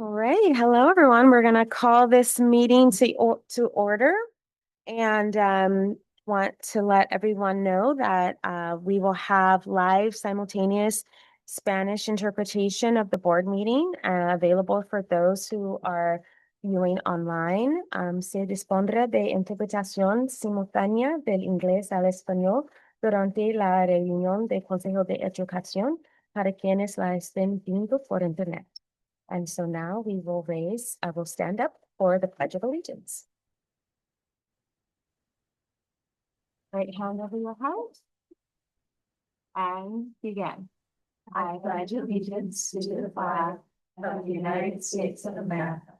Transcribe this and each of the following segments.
All right. Hello, everyone. We're going to call this meeting to order and want to let everyone know that we will have live simultaneous Spanish interpretation of the board meeting available for those who are viewing online. Se dispondrá de interpretación simultánea del inglés al español durante la reunión del Consejo de Educación para quienes la estén viendo por internet. And so now we'll stand up for the Pledge of Allegiance. Right hand over your heart and begin. I pledge allegiance to the flag of the United States of America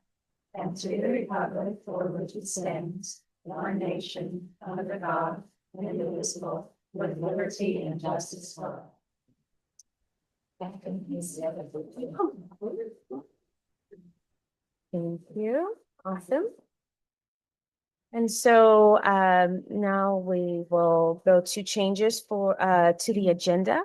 and to the republic for which it stands, one nation, under God, indivisible, with liberty and justice for all. Thank you. Awesome. And so now we will go to changes to the agenda.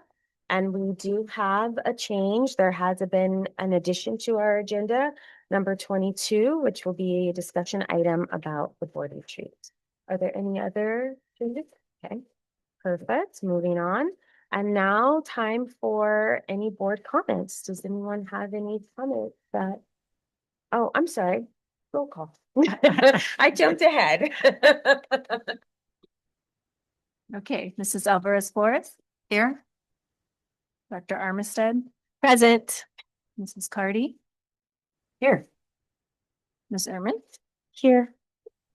And we do have a change. There has been an addition to our agenda, number 22, which will be a discussion item about the board retreat. Are there any other changes? Okay, perfect. Moving on. And now time for any board comments. Does anyone have any comments that? Oh, I'm sorry. Roll call. I jumped ahead. Okay, Mrs. Alvarez Flores. Here. Dr. Armistead. Present. Mrs. Cardy. Here. Ms. Ehrman. Here.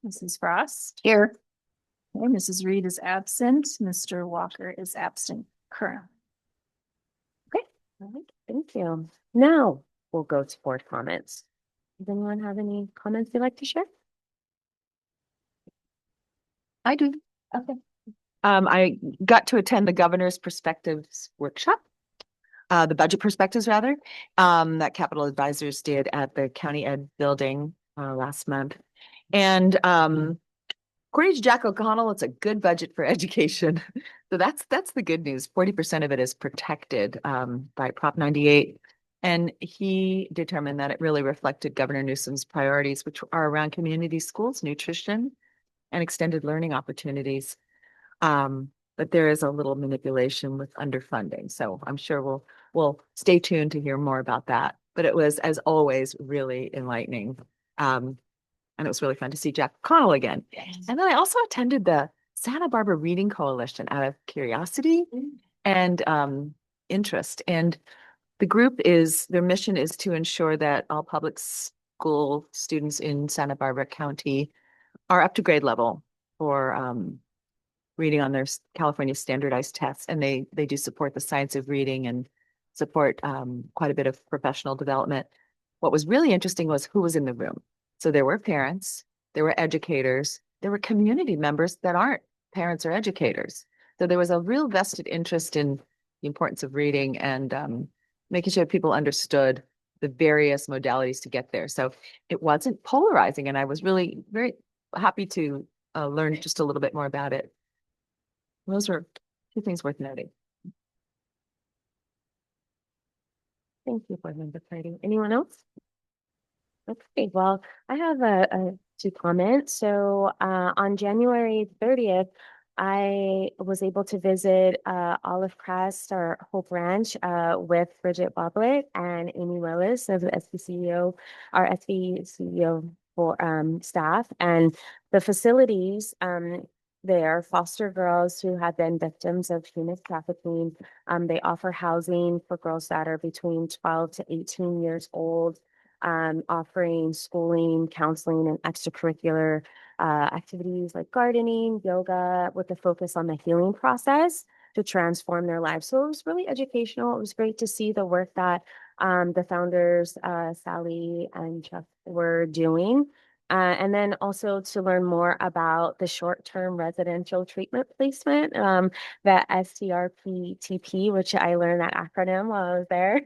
Mrs. Frost. Here. Okay, Mrs. Reed is absent. Mr. Walker is absent currently. Okay. All right. Thank you. Now we'll go to board comments. Does anyone have any comments they'd like to share? I do. Okay. I got to attend the governor's perspectives workshop, the budget perspectives rather, that Capital Advisors did at the County Ed building last month. And according to Jack O'Connell, it's a good budget for education. So that's the good news. 40% of it is protected by Prop 98. And he determined that it really reflected Governor Newsom's priorities, which are around community schools, nutrition, and extended learning opportunities. But there is a little manipulation with underfunding. So I'm sure we'll stay tuned to hear more about that. But it was, as always, really enlightening. And it was really fun to see Jack Connell again. And then I also attended the Santa Barbara Reading Coalition out of curiosity and interest. And the group their mission is to ensure that all public school students in Santa Barbara County are up to grade level for reading on their California standardized tests. And they do support the science of reading and support quite a bit of professional development. What was really interesting was who was in the room. So there were parents, there were educators, there were community members that aren't parents or educators. So there was a real vested interest in the importance of reading and making sure people understood the various modalities to get there. So it wasn't polarizing. And I was really very happy to learn just a little bit more about it. Those were two things worth noting. Thank you, Board Member Cardy. Anyone else? Okay, well, I have two comments. So on January 30th, I was able to visit Olive Crest or Hope Ranch with Bridget Boblet and Amy Willis of the SVCEO, our SVCEO for staff. And the facilities, they are foster girls who have been victims of human trafficking. They offer housing for girls that are between 12 to 18 years old, offering schooling, counseling, and extracurricular activities like gardening, yoga, with a focus on the healing process to transform their lives. So it was really educational. It was great to see the work that the founders, Sally and Chuck, were doing. And then also to learn more about the short-term residential treatment placement, the STRPTP, which I learned that acronym while I was there.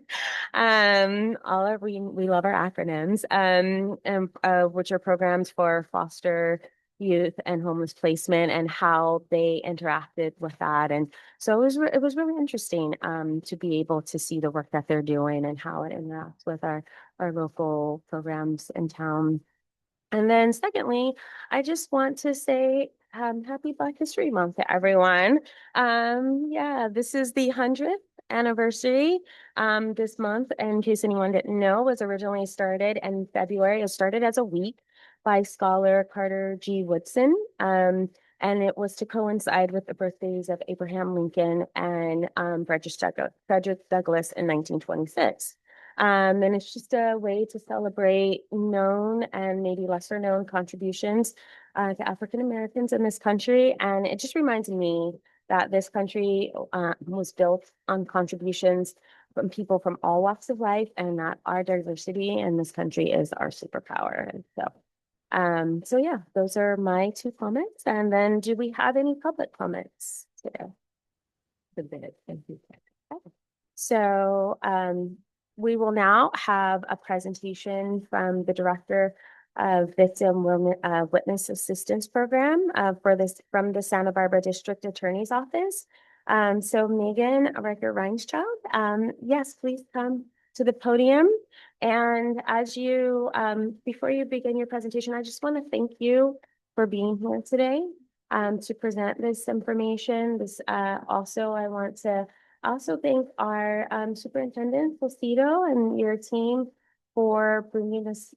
We love our acronyms, which are programs for foster youth and homeless placement and how they interacted with that. And so it was really interesting to be able to see the work that they're doing and how it interacts with our local programs in town. And then secondly, I just want to say happy Black History Month to everyone. Yeah, this is the 100th anniversary this month. In case anyone didn't know, was originally started in February. It started as a week by scholar Carter G. Woodson. And it was to coincide with the birthdays of Abraham Lincoln and Frederick Douglass in 1926. And it's just a way to celebrate known and maybe lesser known contributions to African Americans in this country. And it just reminds me that this country was built on contributions from people from all walks of life, and that our diversity in this country is our superpower. And so yeah, those are my two comments. And then do we have any public comments today? Thank you. So we will now have a presentation from the Director of Witness Assistance Program from the Santa Barbara District Attorney's Office. So Megan Riker-Reinschild, yes, please come to the podium. And before you begin your presentation, I just want to thank you for being here today to present this information. I want to also thank our Superintendent Placido and your team for bringing this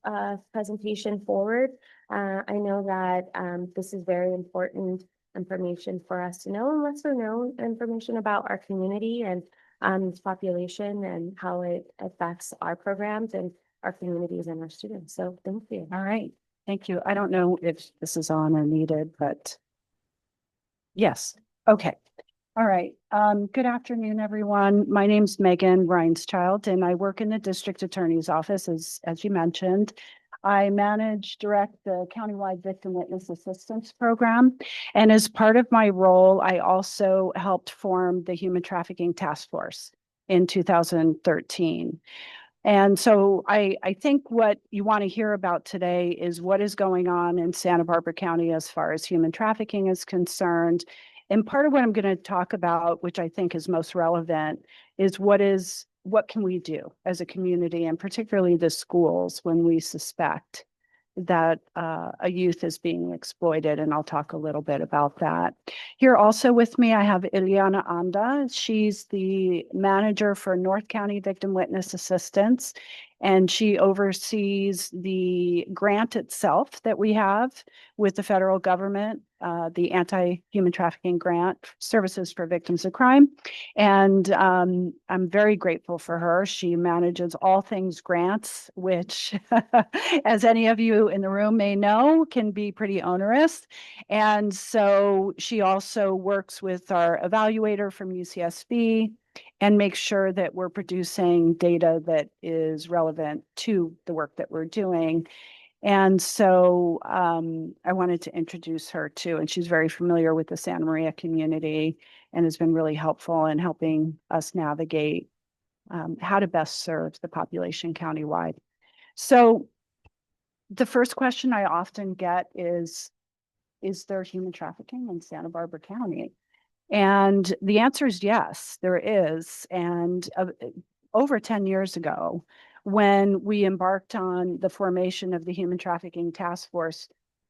presentation forward. I know that this is very important information for us to know, and lesser known information about our community and population and how it affects our programs and our communities and our students. So thank you. All right. Thank you. I don't know if this is on or needed, but yes. Okay. All right. Good afternoon, everyone. My name's Megan Reinschild, and I work in the District Attorney's Office, as you mentioned. I direct the countywide Victim Witness Assistance Program. And as part of my role, I also helped form the Human Trafficking Task Force in 2013. And so I think what you want to hear about today is what is going on in Santa Barbara County as far as human trafficking is concerned. And part of what I'm going to talk about, which I think is most relevant, is what can we do as a community, and particularly the schools, when we suspect that a youth is being exploited, and I'll talk a little bit about that. Here also with me, I have Ileana Anda. She's the manager for North County Victim Witness Assistance, and she oversees the grant itself that we have with the federal government, the Anti-Human Trafficking Grant, Services for Victims of Crime. And I'm very grateful for her. She manages all things grants, which, as any of you in the room may know, can be pretty onerous. And so she also works with our evaluator from UCSB and make sure that we're producing data that is relevant to the work that we're doing. And so I wanted to introduce her too, and she's very familiar with the Santa Maria community and has been really helpful in helping us navigate how to best serve the population countywide. So the first question I often get is there human trafficking in Santa Barbara County? And the answer is yes, there is. And over 10 years ago, when we embarked on the formation of the Human Trafficking Task Force,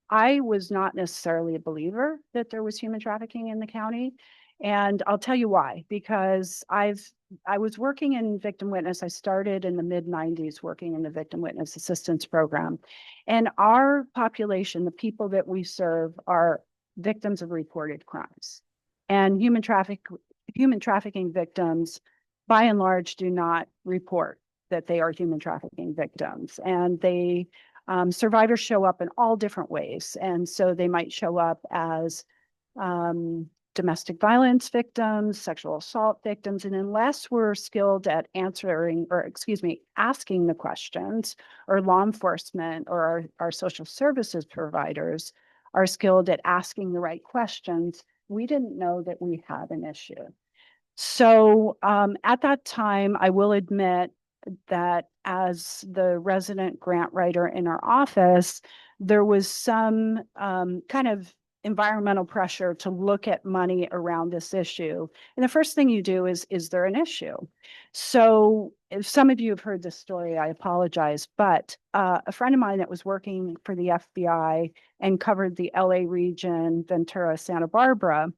I was not necessarily a believer that there was human trafficking in the county. And I'll tell you why, because I was working in victim witness. I started in the mid-90s working in the Victim Witness Assistance Program. And our population, the people that we serve, are victims of reported crimes. And human trafficking victims, by and large, do not report that they are human trafficking victims. And survivors show up in all different ways. And so they might show up as domestic violence victims, sexual assault victims. And unless we're skilled at asking the questions, or law enforcement or our social services providers are skilled at asking the right questions, we didn't know that we had an issue. So at that time, I will admit that as the resident grant writer in our office, there was some kind of environmental pressure to look at money around this issue. And the first thing you do is there an issue? So if some of you have heard this story, I apologize, but a friend of mine that was working for the FBI and covered the LA region, Ventura, Santa Barbara,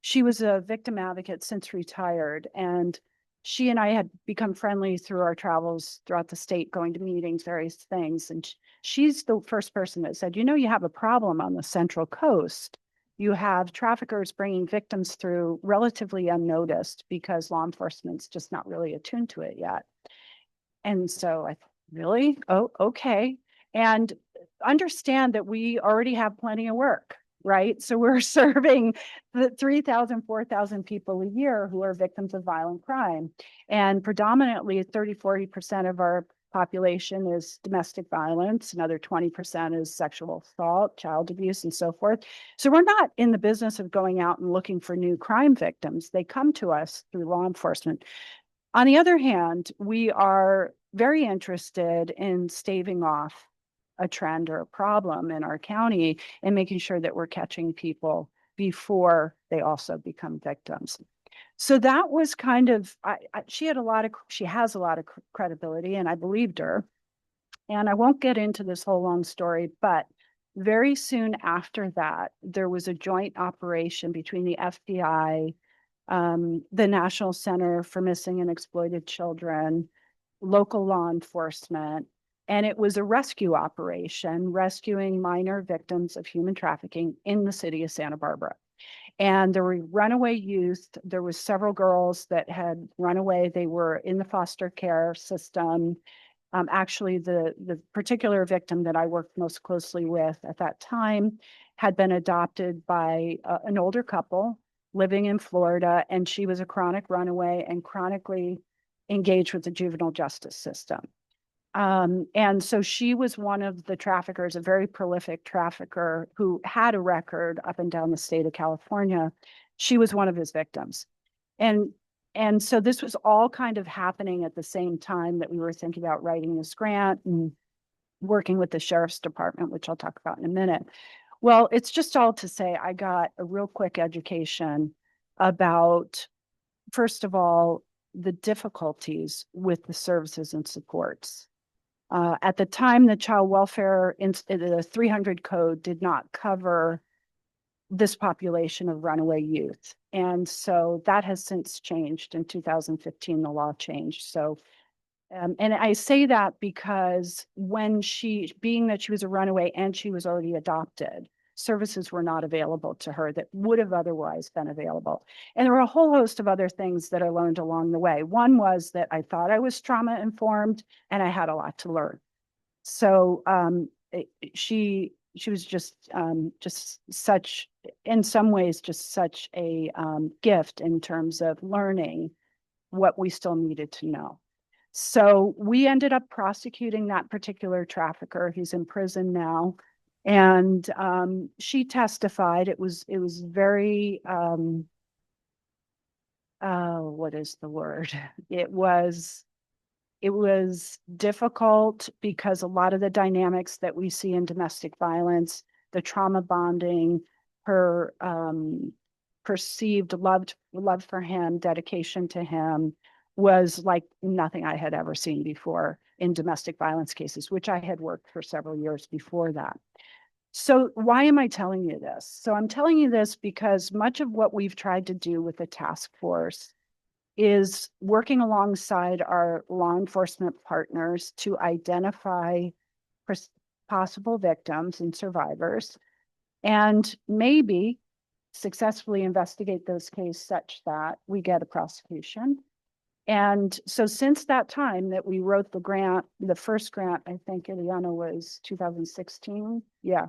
she was a victim advocate since retired, and she and I had become friendly through our travels throughout the state, going to meetings, various things. And she's the first person that said, you know, you have a problem on the Central Coast. You have traffickers bringing victims through relatively unnoticed because law enforcement's just not really attuned to it yet. And so I thought, really? Oh, okay. And understand that we already have plenty of work, right? So we're serving the 3,000, 4,000 people a year who are victims of violent crime. And predominantly 30-40% of our population is domestic violence. Another 20% is sexual assault, child abuse, and so forth. So we're not in the business of going out and looking for new crime victims. They come to us through law enforcement. On the other hand, we are very interested in staving off a trend or a problem in our county and making sure that we're catching people before they also become victims. So that was kind of, she has a lot of credibility, and I believed her. And I won't get into this whole long story, but very soon after that, there was a joint operation between the FBI, the National Center for Missing and Exploited Children, local law enforcement, and it was a rescue operation rescuing minor victims of human trafficking in the city of Santa Barbara. And there were runaway youth. There was several girls that had run away. They were in the foster care system. Actually, the particular victim that I worked most closely with at that time had been adopted by an older couple living in Florida, and she was a chronic runaway and chronically engaged with the juvenile justice system. And so she was one of the traffickers, a very prolific trafficker who had a record up and down the state of California. She was one of his victims. And so this was all kind of happening at the same time that we were thinking about writing this grant and working with the sheriff's department, which I'll talk about in a minute. Well, it's just all to say I got a real quick education about, first of all, the difficulties with the services and supports. At the time, the child welfare, the 300 code did not cover this population of runaway youth. And so that has since changed. In 2015, the law changed. So, and I say that because being that she was a runaway and she was already adopted, services were not available to her that would have otherwise been available. And there were a whole host of other things that I learned along the way. One was that I thought I was trauma informed and I had a lot to learn. So she was just such, in some ways, just such a gift in terms of learning what we still needed to know. So we ended up prosecuting that particular trafficker. He's in prison now. And she testified. It was very, what is the word? It was difficult because a lot of the dynamics that we see in domestic violence, the trauma bonding, her perceived love for him, dedication to him, was like nothing I had ever seen before in domestic violence cases, which I had worked for several years before that. So why am I telling you this? So I'm telling you this because much of what we've tried to do with the task force is working alongside our law enforcement partners to identify possible victims and survivors, and maybe successfully investigate those cases such that we get a prosecution. And so since that time that we wrote the grant, the first grant, I think, Ileana, was 2016. Yeah,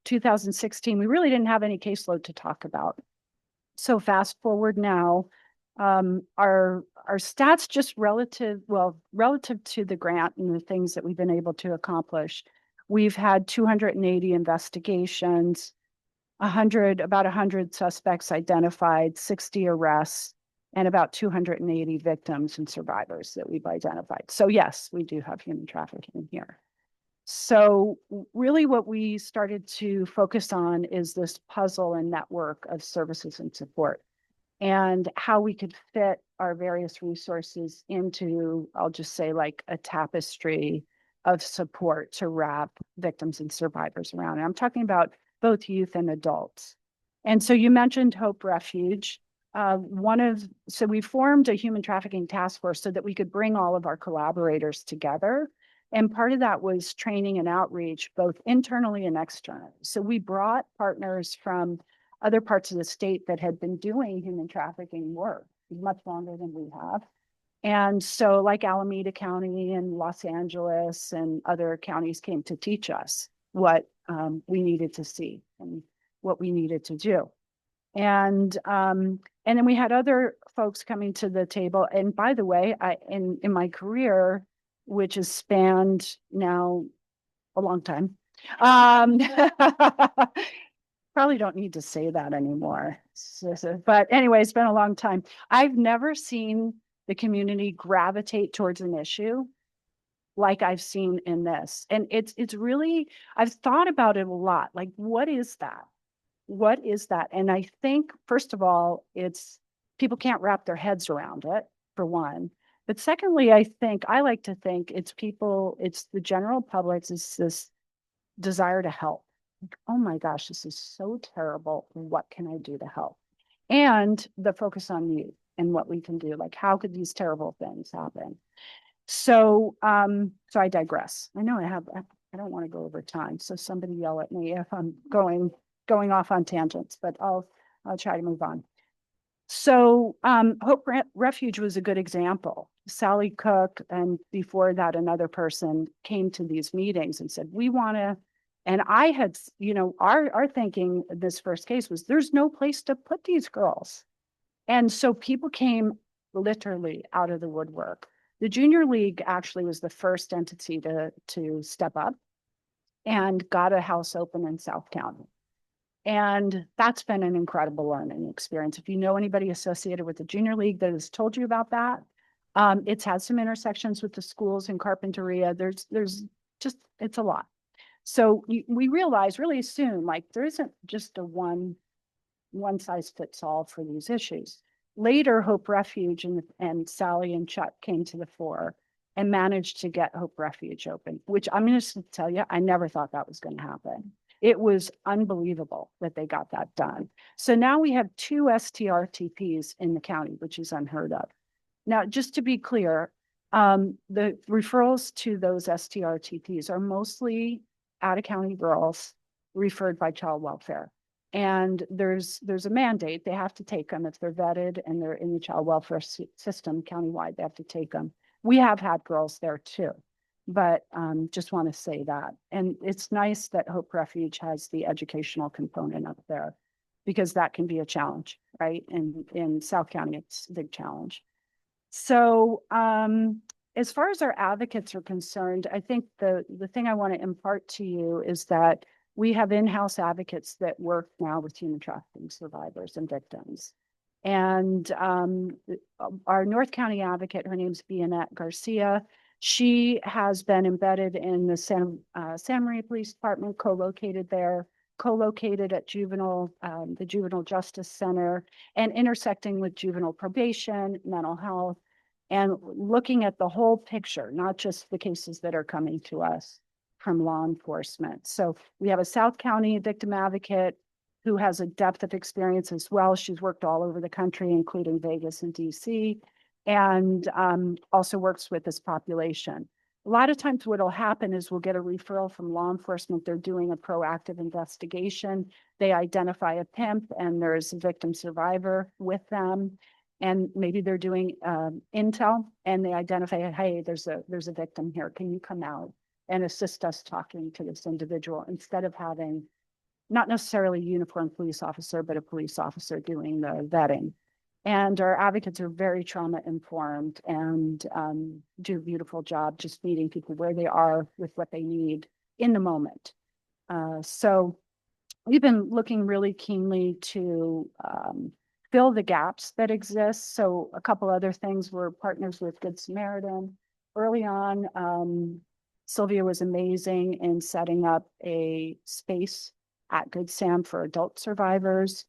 2016, we really didn't have any caseload to talk about. So fast forward now, our stats just relative to the grant and the things that we've been able to accomplish. We've had 280 investigations, about 100 suspects identified, 60 arrests, and about 280 victims and survivors that we've identified. So yes, we do have human trafficking here. So really what we started to focus on is this puzzle and network of services and support, and how we could fit our various resources into, I'll just say, like a tapestry of support to wrap victims and survivors around. And I'm talking about both youth and adults. And so you mentioned Hope Refuge. So we formed a human trafficking task force so that we could bring all of our collaborators together. And part of that was training and outreach, both internally and externally. So we brought partners from other parts of the state that had been doing human trafficking work much longer than we have. And so like Alameda County and Los Angeles and other counties came to teach us what we needed to see and what we needed to do. And then we had other folks coming to the table. And by the way, in my career, which has spanned now a long time, probably don't need to say that anymore. But anyway, it's been a long time. I've never seen the community gravitate towards an issue like I've seen in this. And it's really, I've thought about it a lot. Like, what is that? What is that? And I think, first of all, it's people can't wrap their heads around it, for one. But secondly, I like to think it's the general public, it's this desire to help. Oh my gosh, this is so terrible. What can I do to help? And the focus on youth and what we can do. Like, how could these terrible things happen? So I digress. I know I don't want to go over time. So somebody yell at me if I'm going off on tangents, but I'll try to move on. So Hope Refuge was a good example. Sally Cook, and before that, another person came to these meetings and said, we want to. And I had, our thinking in this first case was there's no place to put these girls. And so people came literally out of the woodwork. The Junior League actually was the first entity to step up and got a house open in South County. And that's been an incredible learning experience. If you know anybody associated with the Junior League that has told you about that, it's had some intersections with the schools in Carpinteria. There's just, it's a lot. So we realized really soon, like, there isn't just a one size fits all for these issues. Later, Hope Refuge and Sally and Chuck came to the fore and managed to get Hope Refuge open, which I'm going to tell you, I never thought that was going to happen. It was unbelievable that they got that done. So now we have 2 STRTPs in the county, which is unheard of. Now, just to be clear, the referrals to those STRTPs are mostly out-of-county girls referred by child welfare. And there's a mandate. They have to take them if they're vetted and they're in the child welfare system countywide. They have to take them. We have had girls there too, but just want to say that. And it's nice that Hope Refuge has the educational component up there, because that can be a challenge, right? And in South County, it's a big challenge. So as far as our advocates are concerned, I think the thing I want to impart to you is that we have in-house advocates that work now with human trafficking survivors and victims. And our North County advocate, her name's Bianette Garcia. She has been embedded in the Santa Maria Police Department, co-located there, co-located at the Juvenile Justice Center, and intersecting with juvenile probation, mental health, and looking at the whole picture, not just the cases that are coming to us from law enforcement. So we have a South County victim advocate who has a depth of experience as well. She's worked all over the country, including Vegas and DC, and also works with this population. A lot of times what will happen is we'll get a referral from law enforcement. They're doing a proactive investigation. They identify a pimp and there's a victim survivor with them. And maybe they're doing intel and they identify, hey, there's a victim here. Can you come out and assist us talking to this individual, instead of having not necessarily a uniformed police officer, but a police officer doing the vetting. And our advocates are very trauma informed and do a beautiful job just meeting people where they are with what they need in the moment. So we've been looking really keenly to fill the gaps that exist. So a couple other things, we're partners with Good Samaritan. Early on, Sylvia was amazing in setting up a space at Good Sam for adult survivors.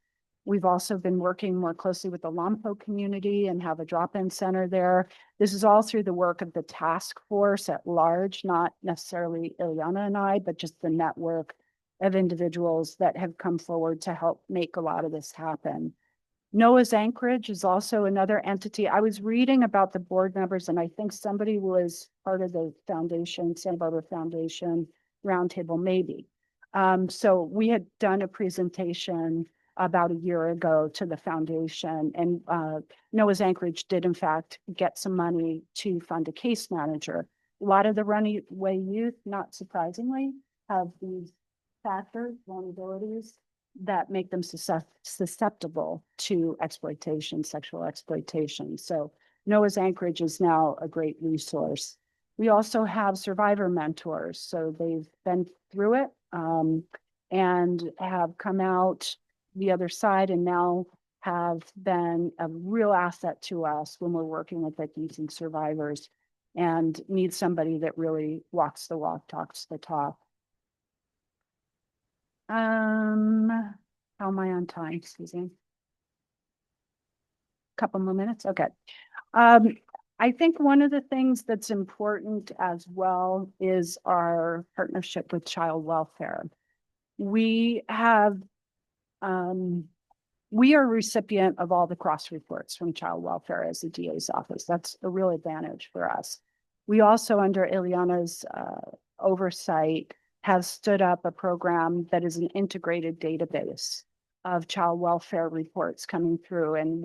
We've also been working more closely with the Lompoc community and have a drop-in center there. This is all through the work of the task force at large, not necessarily Ileana and I, but just the network of individuals that have come forward to help make a lot of this happen. Noah's Anchorage is also another entity. I was reading about the board members, and I think somebody was part of the foundation, Santa Barbara Foundation Roundtable, maybe. So we had done a presentation about a year ago to the foundation, and Noah's Anchorage did in fact get some money to fund a case manager. A lot of the runaway youth, not surprisingly, have these factors, vulnerabilities that make them susceptible to exploitation, sexual exploitation. So Noah's Anchorage is now a great resource. We also have survivor mentors. So they've been through it and have come out the other side and now have been a real asset to us when we're working with victims and survivors and need somebody that really walks the walk, talks the talk. How am I on time, Susan? Couple more minutes, okay. I think one of the things that's important as well is our partnership with child welfare. We have, we are a recipient of all the cross reports from child welfare as the DA's office. That's a real advantage for us. We also, under Ileana's oversight, have stood up a program that is an integrated database of child welfare reports coming through. And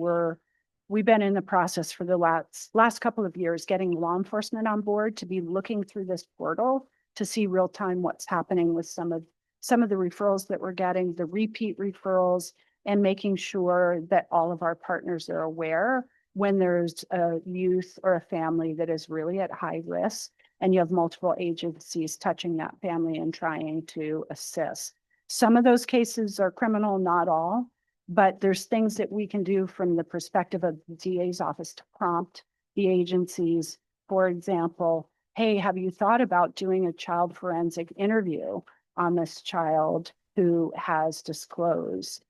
we've been in the process for the last couple of years, getting law enforcement on board to be looking through this portal to see real time what's happening with some of the referrals that we're getting, the repeat referrals, and making sure that all of our partners are aware when there's a youth or a family that is really at high risk and you have multiple agencies touching that family and trying to assist. Some of those cases are criminal, not all, but there's things that we can do from the perspective of the DA's office to prompt the agencies. For example, hey, have you thought about doing a child forensic interview on this child who has disclosed?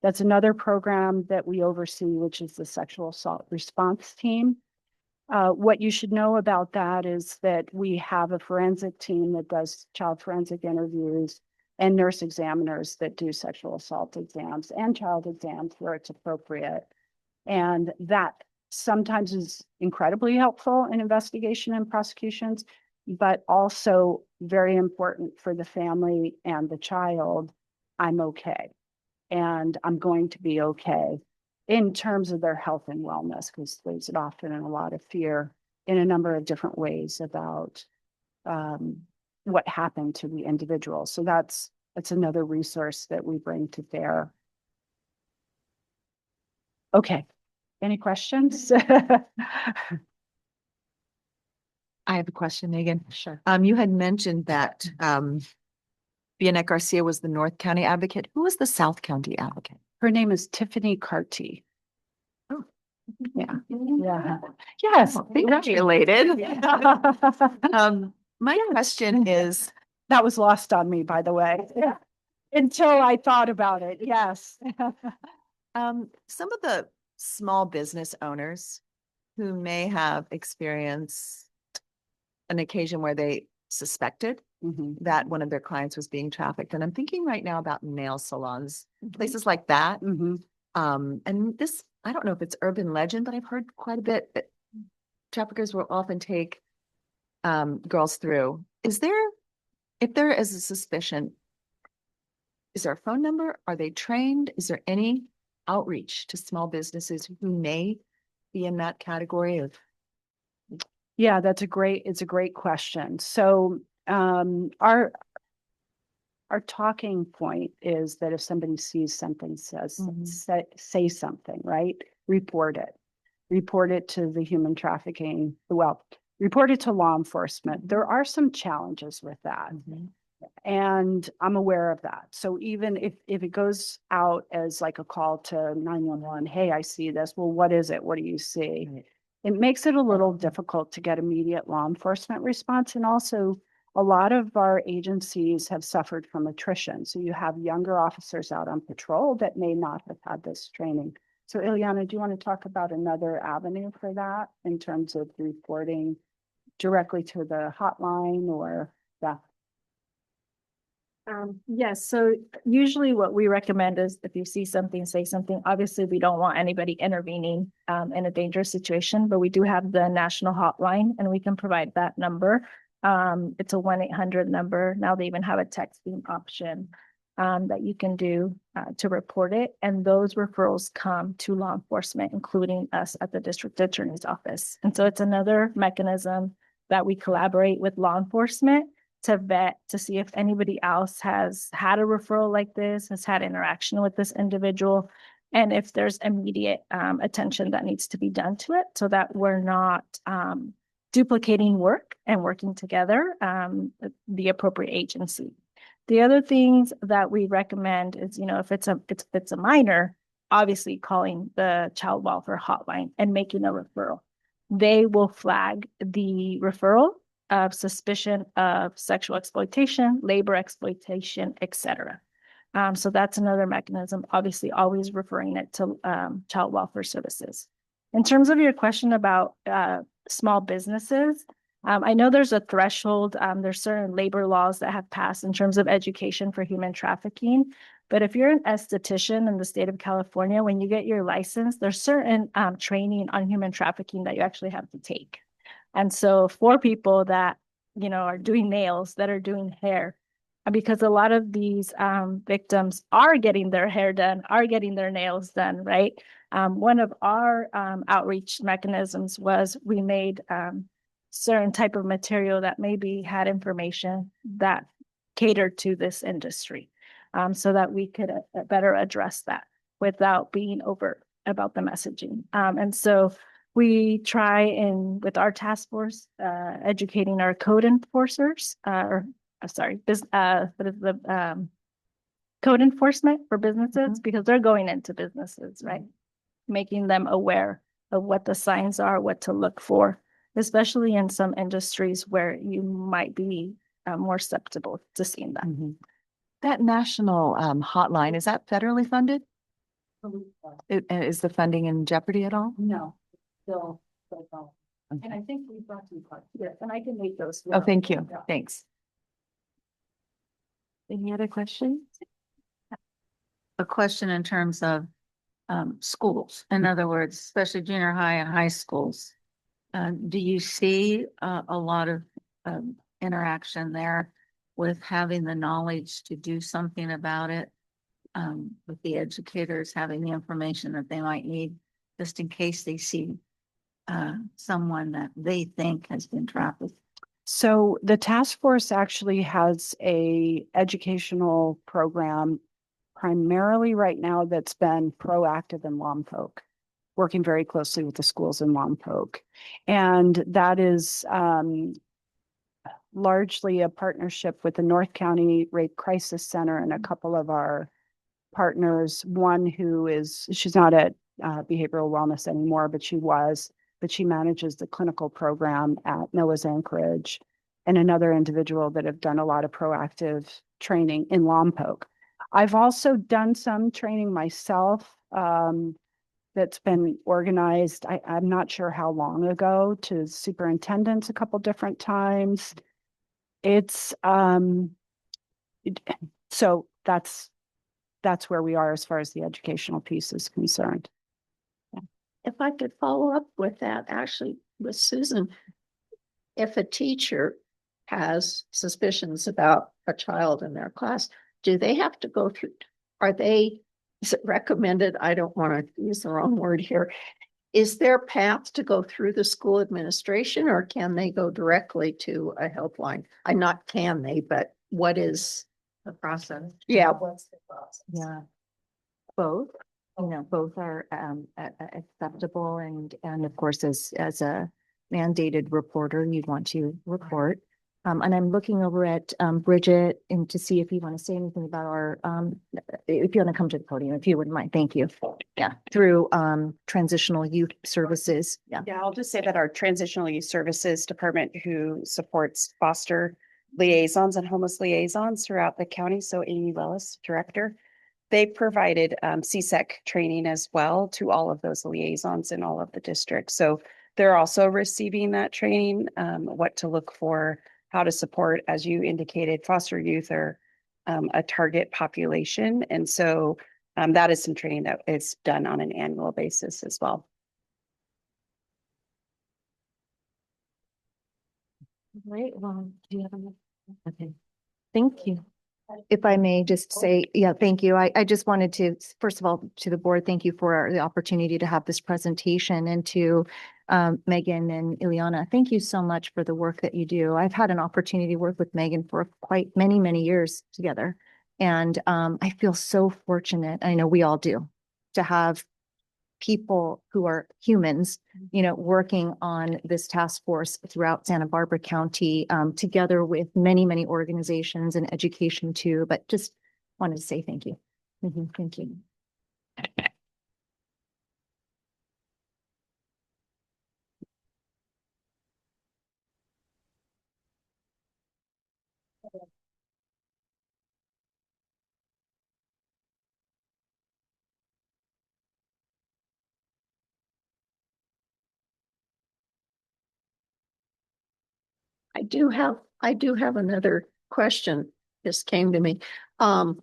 That's another program that we oversee, which is the sexual assault response team. What you should know about that is that we have a forensic team that does child forensic interviews and nurse examiners that do sexual assault exams and child exams where it's appropriate. And that sometimes is incredibly helpful in investigation and prosecutions, but also very important for the family and the child. I'm okay, and I'm going to be okay in terms of their health and wellness, because there's often a lot of fear in a number of different ways about what happened to the individual. So that's another resource that we bring to bear. Okay, any questions? I have a question, Megan. Sure. You had mentioned that Bianette Garcia was the North County advocate. Who was the South County advocate? Her name is Tiffany Carty. Oh. Yeah. Yeah. Yes. Congratulated. My question is, That was lost on me, by the way. Yeah. Until I thought about it. Yes. some of the small business owners who may have experienced an occasion where they suspected that one of their clients was being trafficked. And I'm thinking right now about nail salons, places like that. And this, I don't know if it's urban legend, but I've heard quite a bit that traffickers will often take girls through. If there is a suspicion, is there a phone number? Are they trained? Is there any outreach to small businesses who may be in that category of? Yeah, it's a great question. So our talking point is that if somebody sees something, say something, right? Report it to the human trafficking, report it to law enforcement. There are some challenges with that. And I'm aware of that. So even if it goes out as like a call to 911, hey, I see this. Well, what is it? What do you see? Right. It makes it a little difficult to get immediate law enforcement response. And also a lot of our agencies have suffered from attrition. So you have younger officers out on patrol that may not have had this training. So Ileana, do you want to talk about another avenue for that in terms of reporting directly to the hotline or that? Yes, so usually what we recommend is if you see something, say something. Obviously, we don't want anybody intervening in a dangerous situation, but we do have the national hotline and we can provide that number. It's a 1-800 number. Now they even have a texting option that you can do to report it. And those referrals come to law enforcement, including us at the district attorney's office. And so it's another mechanism that we collaborate with law enforcement to vet to see if anybody else has had a referral like this, has had interaction with this individual, and if there's immediate attention that needs to be done to it so that we're not duplicating work and working together, the appropriate agency. The other things that we recommend is, if it's a minor, obviously calling the child welfare hotline and making a referral. They will flag the referral of suspicion of sexual exploitation, labor exploitation, etc. So that's another mechanism, obviously always referring it to child welfare services. In terms of your question about small businesses, I know there's a threshold. There's certain labor laws that have passed in terms of education for human trafficking. But if you're an esthetician in the state of California, when you get your license, there's certain training on human trafficking that you actually have to take. And so for people that, are doing nails, that are doing hair, because a lot of these victims are getting their hair done, are getting their nails done, right? One of our outreach mechanisms was we made certain type of material that maybe had information that catered to this industry, so that we could better address that without being overt about the messaging. And so we try with our task force, educating our code enforcers, code enforcement for businesses, because they're going into businesses, right? Making them aware of what the signs are, what to look for, especially in some industries where you might be more susceptible to seeing that. That national hotline, is that federally funded? Is the funding in jeopardy at all? No, still. And I think we brought you cards. Yes, and I can make those. Oh, thank you. Yeah. Thanks. Any other questions? A question in terms of schools. In other words, especially junior high and high schools. Do you see a lot of interaction there with having the knowledge to do something about it? With the educators having the information that they might need just in case they see someone that they think has been trafficked? So the task force actually has a educational program primarily right now that's been proactive in Lompoc, working very closely with the schools in Lompoc. And that is largely a partnership with the North County Rape Crisis Center and a couple of our partners. One she's not at behavioral wellness anymore, but she manages the clinical program at Noah's Anchorage, and another individual that have done a lot of proactive training in Lompoc. I've also done some training myself that's been organized. I'm not sure how long ago, to superintendents a couple different times. So that's where we are as far as the educational piece is concerned. If I could follow up with that, actually, with Susan, if a teacher has suspicions about a child in their class, do they have to go through, is it recommended? I don't want to use the wrong word here. Is there path to go through the school administration, or can they go directly to a helpline? Can they, but what is The process. Yeah, what's the process? Yeah. Both, both are acceptable, and of course, as a mandated reporter, you'd want to report. And I'm looking over at Bridget and to see if you want to say anything about our, if you want to come to the podium, if you wouldn't mind, thank you. Yeah, through transitional youth services. Yeah. Yeah, I'll just say that our Transitional Youth Services Department, who supports foster liaisons and homeless liaisons throughout the county, so Amy Wellis, director, they provided CSEC training as well to all of those liaisons in all of the districts. So they're also receiving that training, what to look for, how to support, as you indicated, foster youth are a target population. And so that is some training that is done on an annual basis as well. Right, well, do you have any? Okay, thank you. If I may just say, yeah, thank you. I just wanted to, first of all, to the board, thank you for the opportunity to have this presentation, and to Megan and Ileana, thank you so much for the work that you do. I've had an opportunity to work with Megan for quite many, many years together. And I feel so fortunate, I know we all do, to have people who are humans, you know, working on this task force throughout Santa Barbara County, together with many, many organizations and education too, but just wanted to say thank you. Thank you. I do have another question. Just came to me. From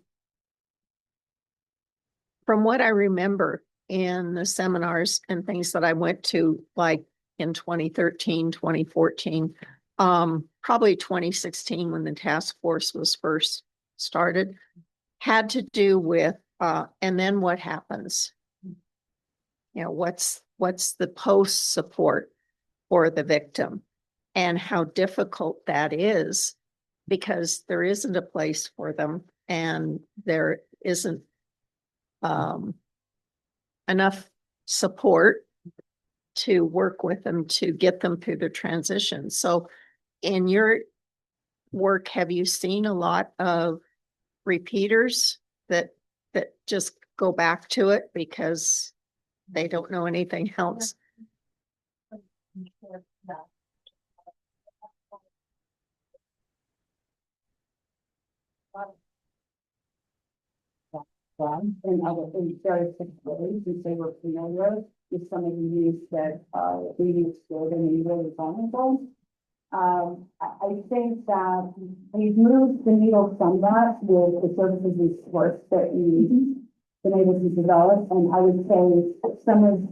what I remember in the seminars and things that I went to, like in 2013, 2014, probably 2016 when the task force was first started, had to do with, and then what happens? You know, what's the post support for the victim, and how difficult that is, because there isn't a place for them and there isn't enough support to work with them to get them through the transition. So in your work, have you seen a lot of repeaters that just go back to it because they don't know anything else? In other in various ways, since they were familiar with some of the use that we used for them and really vulnerable. I think that we've moved the needle somewhat with the services and supports that we've been able to develop. And I would say some of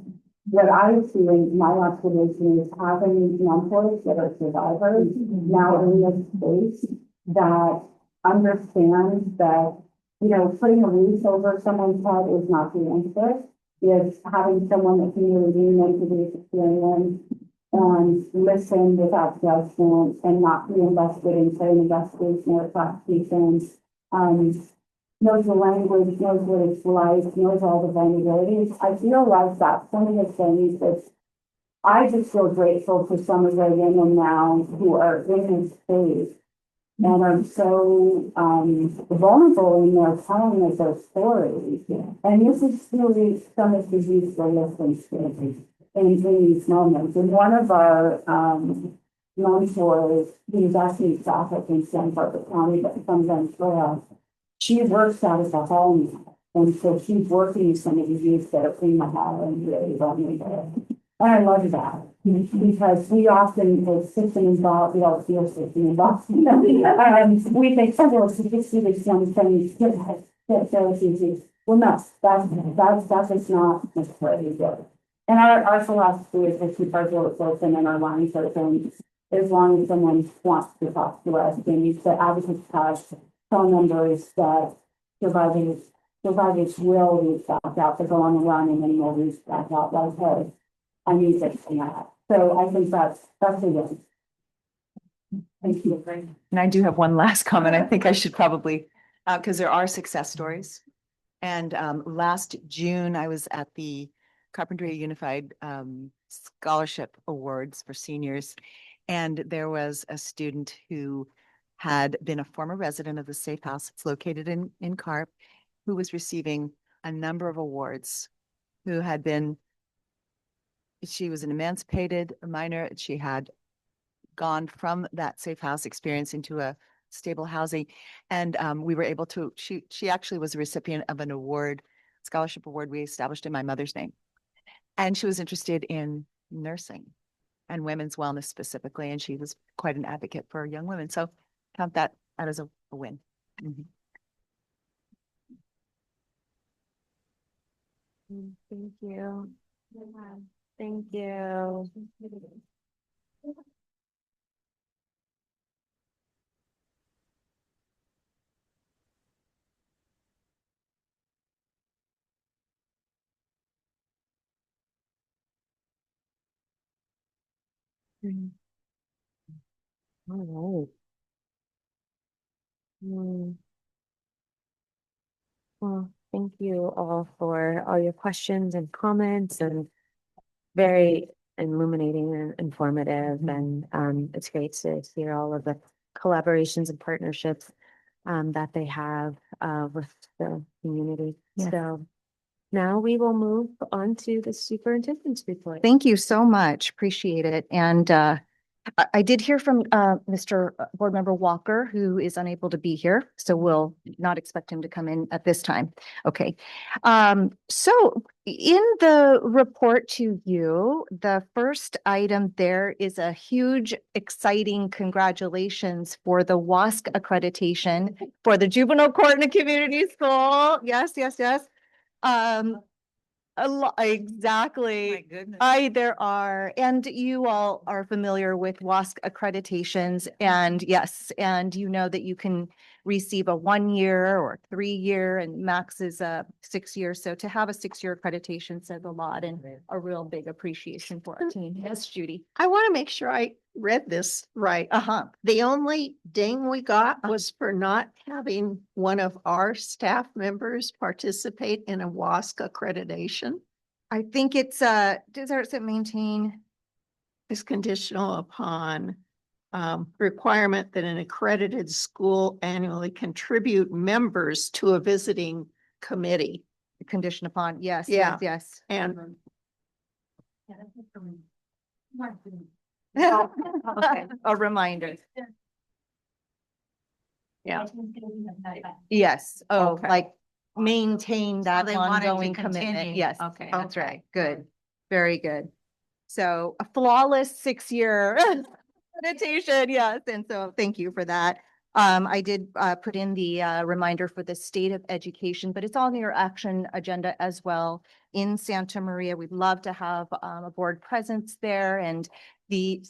what I've seen, my observation is having mentors that are survivors now in this space that understand that, you know, putting a roof over someone's head is not the answer. It's having someone that can really lean into the experience and listen without judgment and not be invested in say investigation or prosecutions. Knows the language, knows what it's like, knows all the vulnerabilities. I feel like that's one of the things that I just feel grateful for some of the women now who are in this space and are so vulnerable in their telling of their stories. And this is really some of the useful lessons in these moments. And one of our mentors, who's actually Catholic in Santa Barbara County, but comes on trail, she works out of the home. And so she's working with some of the youth that are in the hall and really vulnerable. And I love that because we often will system involved, we don't feel system involved. We think, oh, well, to just see this young thing, get so easy. Well, no, that is not necessarily good. And our philosophy is to keep our doors open and our lines open as long as someone wants to talk to us. They need to advocate us, phone numbers that survivors will reach back out to go on the run and then we'll reach back out like, hey, I need this and that. So I think that's a good. Thank you. And I do have one last comment. I think I should probably, because there are success stories. And last June, I was at the Carpinteria Unified Scholarship Awards for seniors. And there was a student who had been a former resident of the safe house. It's located in Carp, who was receiving a number of awards, who had been, she was an emancipated minor. She had gone from that safe house experience into a stable housing. And we were able to, she actually was a recipient of an award, scholarship award we established in my mother's name. And she was interested in nursing and women's wellness specifically. And she was quite an advocate for young women. So count that out as a win. Mhm. Thank you. Thank you. All right. Well, thank you all for all your questions and comments, and very illuminating and informative. And it's great to hear all of the collaborations and partnerships that they have with the community. Yes. So now we will move on to the superintendent's report. Thank you so much. Appreciate it. And I did hear from Mr. Board Member Walker, who is unable to be here, so we'll not expect him to come in at this time. Okay. So in the report to you, the first item there is a huge, exciting congratulations for the WASC accreditation for the juvenile court in a community school. Yes, yes, yes. Exactly. My goodness. There are, and you all are familiar with WASC accreditations, and yes, and you know that you can receive a 1 year or 3 year, and max is a 6 year. So to have a 6 year accreditation says a lot, and a real big appreciation for our team. Yes, Judy. I want to make sure I read this right. Uh-huh. The only ding we got was for not having one of our staff members participate in a WASC accreditation. I think it's does it maintain? Is conditional upon requirement that an accredited school annually contribute members to a visiting committee. Condition upon, yes, Yeah. yes, And yes. A reminder. yeah, Yes, oh, Okay. like maintain that they wanted to ongoing commitment, continue. yes. Okay. That's right, good, very good. So a flawless 6 year meditation, yes, and so thank you for that. I did put in the reminder for the state of education, but it's on your action agenda as well. In Santa Maria, we'd love to have a board presence there, and the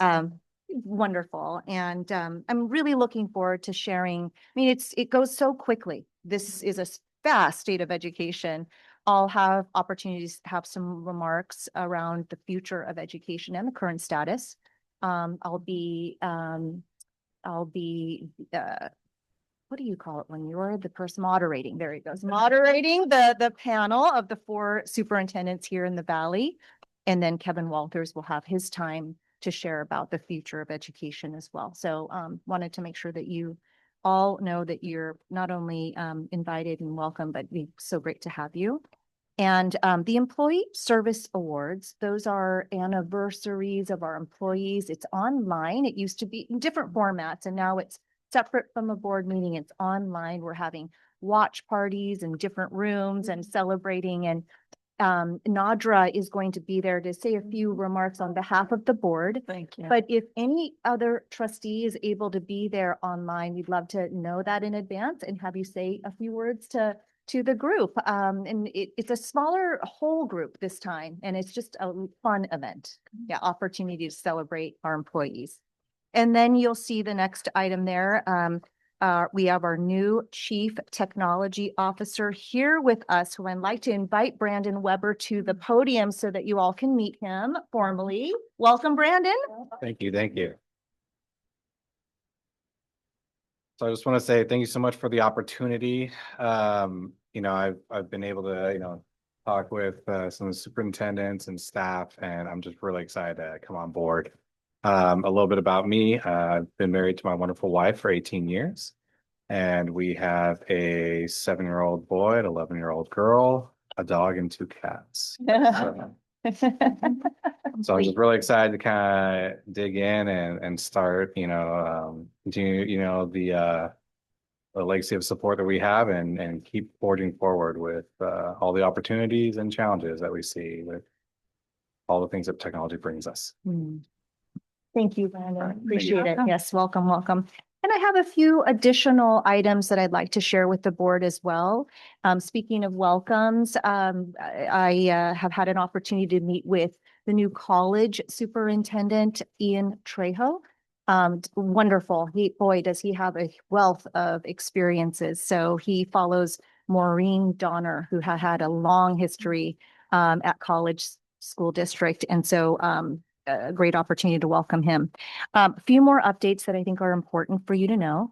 wonderful. And I'm really looking forward to sharing. I mean, it goes so quickly. This is a fast state of education. I'll have opportunities to have some remarks around the future of education and the current status. I'll be what do you call it when you're the person moderating? There he goes, moderating the panel of the 4 superintendents here in the Valley. And then Kevin Walters will have his time to share about the future of education as well. So wanted to make sure that you all know that you're not only invited and welcome, but it's so great to have you. And the Employee Service Awards, those are anniversaries of our employees. It's online. It used to be in different formats, and now it's separate from a board meeting. It's online. We're having watch parties in different rooms and celebrating. And Nadra is going to be there to say a few remarks on behalf of the board. Thank you. But if any other trustee is able to be there online, we'd love to know that in advance and have you say a few words to the group. And it's a smaller whole group this time, and it's just a fun event. Yeah, opportunity to celebrate our employees. And then you'll see the next item there. We have our new Chief Technology Officer here with us, who I'd like to invite Brandon Weber to the podium so that you all can meet him formally. Welcome, Brandon. Thank you. Thank you. So I just want to say thank you so much for the opportunity. I've been able to, talk with some of the superintendents and staff, and I'm just really excited to come on board. A little bit about me. I've been married to my wonderful wife for 18 years, and we have a 7-year-old boy, an 11-year-old girl, a dog, and 2 cats. So I'm just really excited to kind of dig in and start, continue, the legacy of support that we have and keep forging forward with all the opportunities and challenges that we see with all the things that technology brings us. Thank you, Brandon. Thank you. Appreciate it. Yes, welcome, welcome. And I have a few additional items that I'd like to share with the board as well. Speaking of welcomes, I have had an opportunity to meet with the new college superintendent, Ian Trejo. Wonderful. Boy, does he have a wealth of experiences. So he follows Maureen Donner, who had a long history at College School District. And so a great opportunity to welcome him. A few more updates that I think are important for you to know.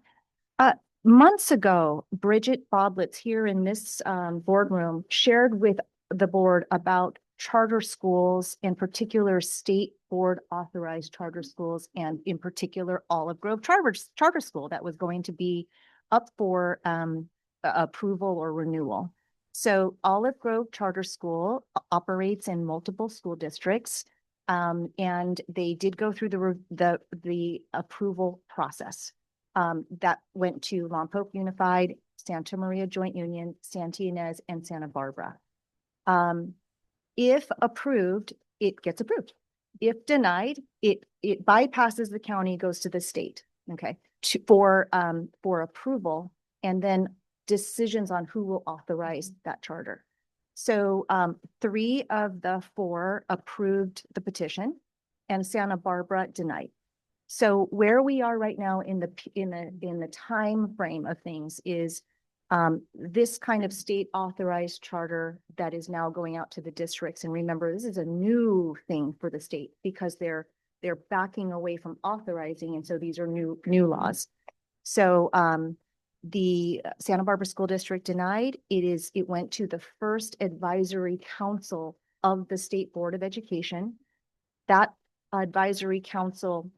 Months ago, Bridget Boblitz here in this boardroom shared with the board about charter schools, in particular state board authorized charter schools, and in particular Olive Grove Charter School that was going to be up for approval or renewal. So Olive Grove Charter School operates in multiple school districts. And they did go through the approval process that went to Lompoc Unified, Santa Maria Joint Union, Santa Ynez, and Santa Barbara. If approved, it gets approved. If denied, it bypasses the county, goes to the state. Okay, for approval, and then decisions on who will authorize that charter. So 3 of the 4 approved the petition and Santa Barbara denied. So where we are right now in the time frame of things is this kind of state authorized charter that is now going out to the districts. And remember, this is a new thing for the state because they're backing away from authorizing. And so these are new laws. So the Santa Barbara School District denied. It went to the first advisory council of the State Board of Education. That advisory council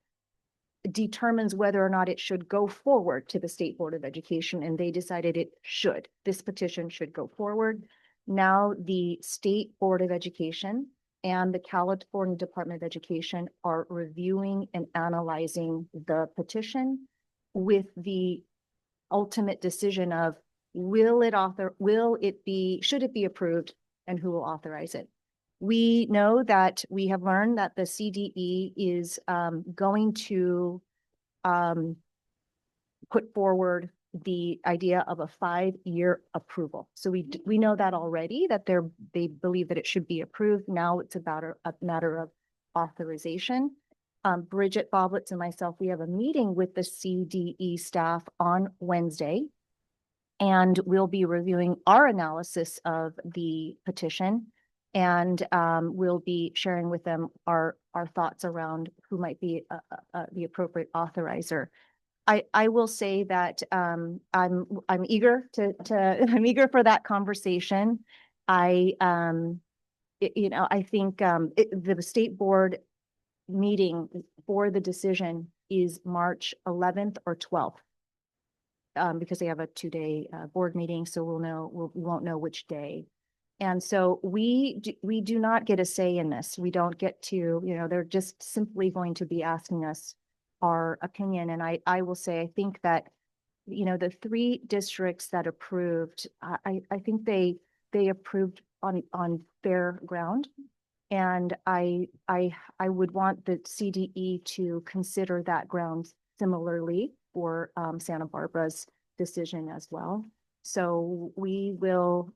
determines whether or not it should go forward to the State Board of Education, and they decided it should. This petition should go forward. Now the State Board of Education and the California Department of Education are reviewing and analyzing the petition with the ultimate decision of should it be approved and who will authorize it. We know that we have learned that the CDE is going to put forward the idea of a 5-year approval. So we know that already, that they believe that it should be approved. Now it's about a matter of authorization. Bridget Boblitz and myself, we have a meeting with the CDE staff on Wednesday, and we'll be reviewing our analysis of the petition, and we'll be sharing with them our thoughts around who might be the appropriate authorizer. I will say that I'm eager I'm eager for that conversation. I think the state board meeting for the decision is March 11th or 12th. Because they have a 2-day board meeting, so we won't know which day. And so we do not get a say in this. We don't get to, they're just simply going to be asking us our opinion. And I will say, I think that, the 3 districts that approved, I think they approved on fair ground. And I would want the CDE to consider that ground similarly for Santa Barbara's decision as well. So we will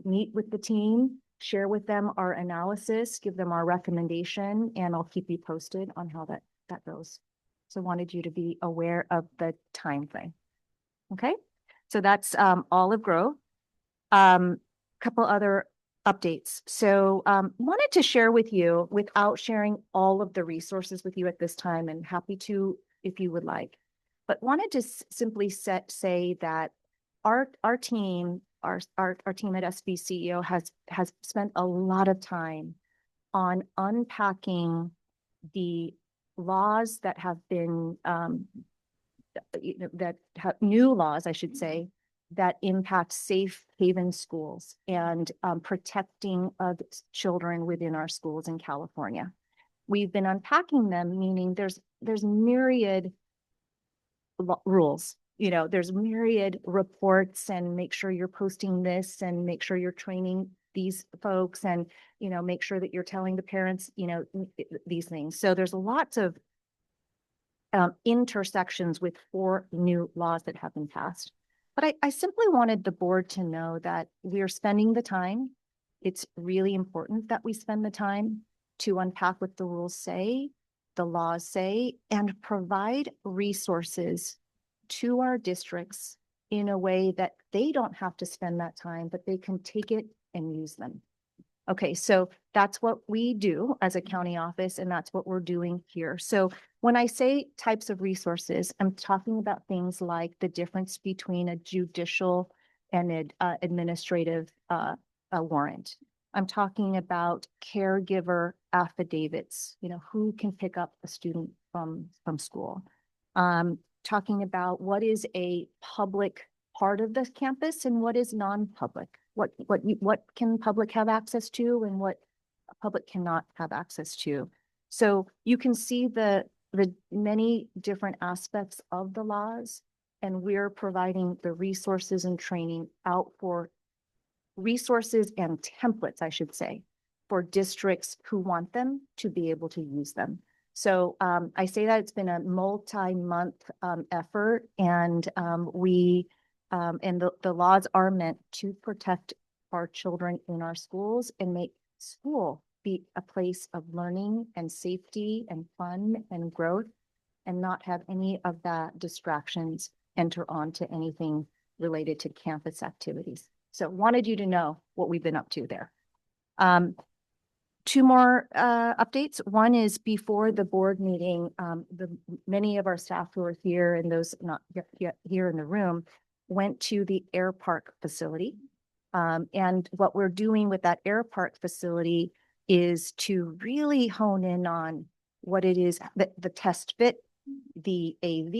meet with the team, share with them our analysis, give them our recommendation, and I'll keep you posted on how that goes. So wanted you to be aware of the time frame. Okay, so that's Olive Grove. Couple other updates. So wanted to share with you, without sharing all of the resources with you at this time, and happy to if you would like, but wanted to simply say that our team, our team at SBCEO has spent a lot of time on unpacking the laws that have been, that have new laws, I should say, that impact safe haven schools and protecting of children within our schools in California. We've been unpacking them, meaning there's myriad rules. There's myriad reports, and make sure you're posting this and make sure you're training these folks, and make sure that you're telling the parents these things. So there's lots of intersections with 4 new laws that have been passed. But I simply wanted the board to know that we're spending the time. It's really important that we spend the time to unpack what the rules say, the laws say, and provide resources to our districts in a way that they don't have to spend that time, but they can take it and use them. Okay, so that's what we do as a county office, and that's what we're doing here. So when I say types of resources, I'm talking about things like the difference between a judicial and administrative warrant. I'm talking about caregiver affidavits, who can pick up a student from school. Talking about what is a public part of the campus and what is non-public. What can public have access to and what public cannot have access to. So you can see the many different aspects of the laws, and we're providing the resources and training out for resources and templates, I should say, for districts who want them to be able to use them. So I say that it's been a multi-month effort, and the laws are meant to protect our children in our schools and make school be a place of learning and safety and fun and growth, and not have any of that distractions enter onto anything related to campus activities. So wanted you to know what we've been up to there. 2 more updates. One is before the board meeting, many of our staff who are here and those not yet here in the room went to the air park facility. And what we're doing with that air park facility is to really hone in on what it is, the test fit, the AV,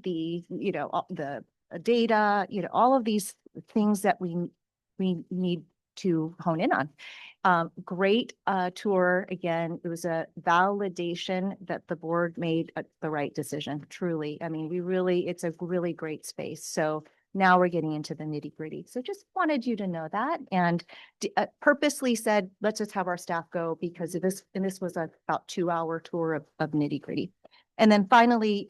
the data, all of these things that we need to hone in on. Great tour. Again, it was a validation that the board made the right decision, truly. I mean, it's a really great space. So now we're getting into the nitty gritty. So just wanted you to know that, and purposely said, let's just have our staff go because of this. And this was about 2-hour tour of nitty gritty. And then finally,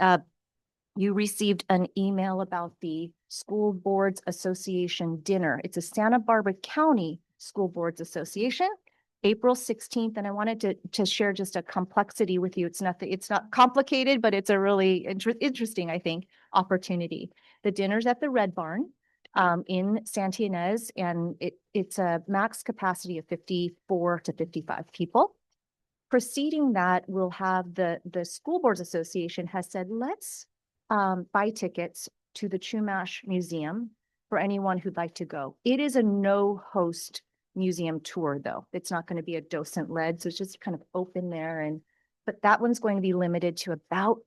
you received an email about the School Boards Association dinner. It's a Santa Barbara County School Boards Association, April 16th. And I wanted to share just a complexity with you. It's not complicated, but it's a really interesting, I think, opportunity. The dinner's at the Red Barn in Santa Ynez, and it's a max capacity of 54 to 55 people. Preceding that, we'll have the School Boards Association has said, let's buy tickets to the Chumash Museum for anyone who'd like to go. It is a no-host museum tour, though. It's not going to be a docent-led, so it's just kind of open there. But that one's going to be limited to about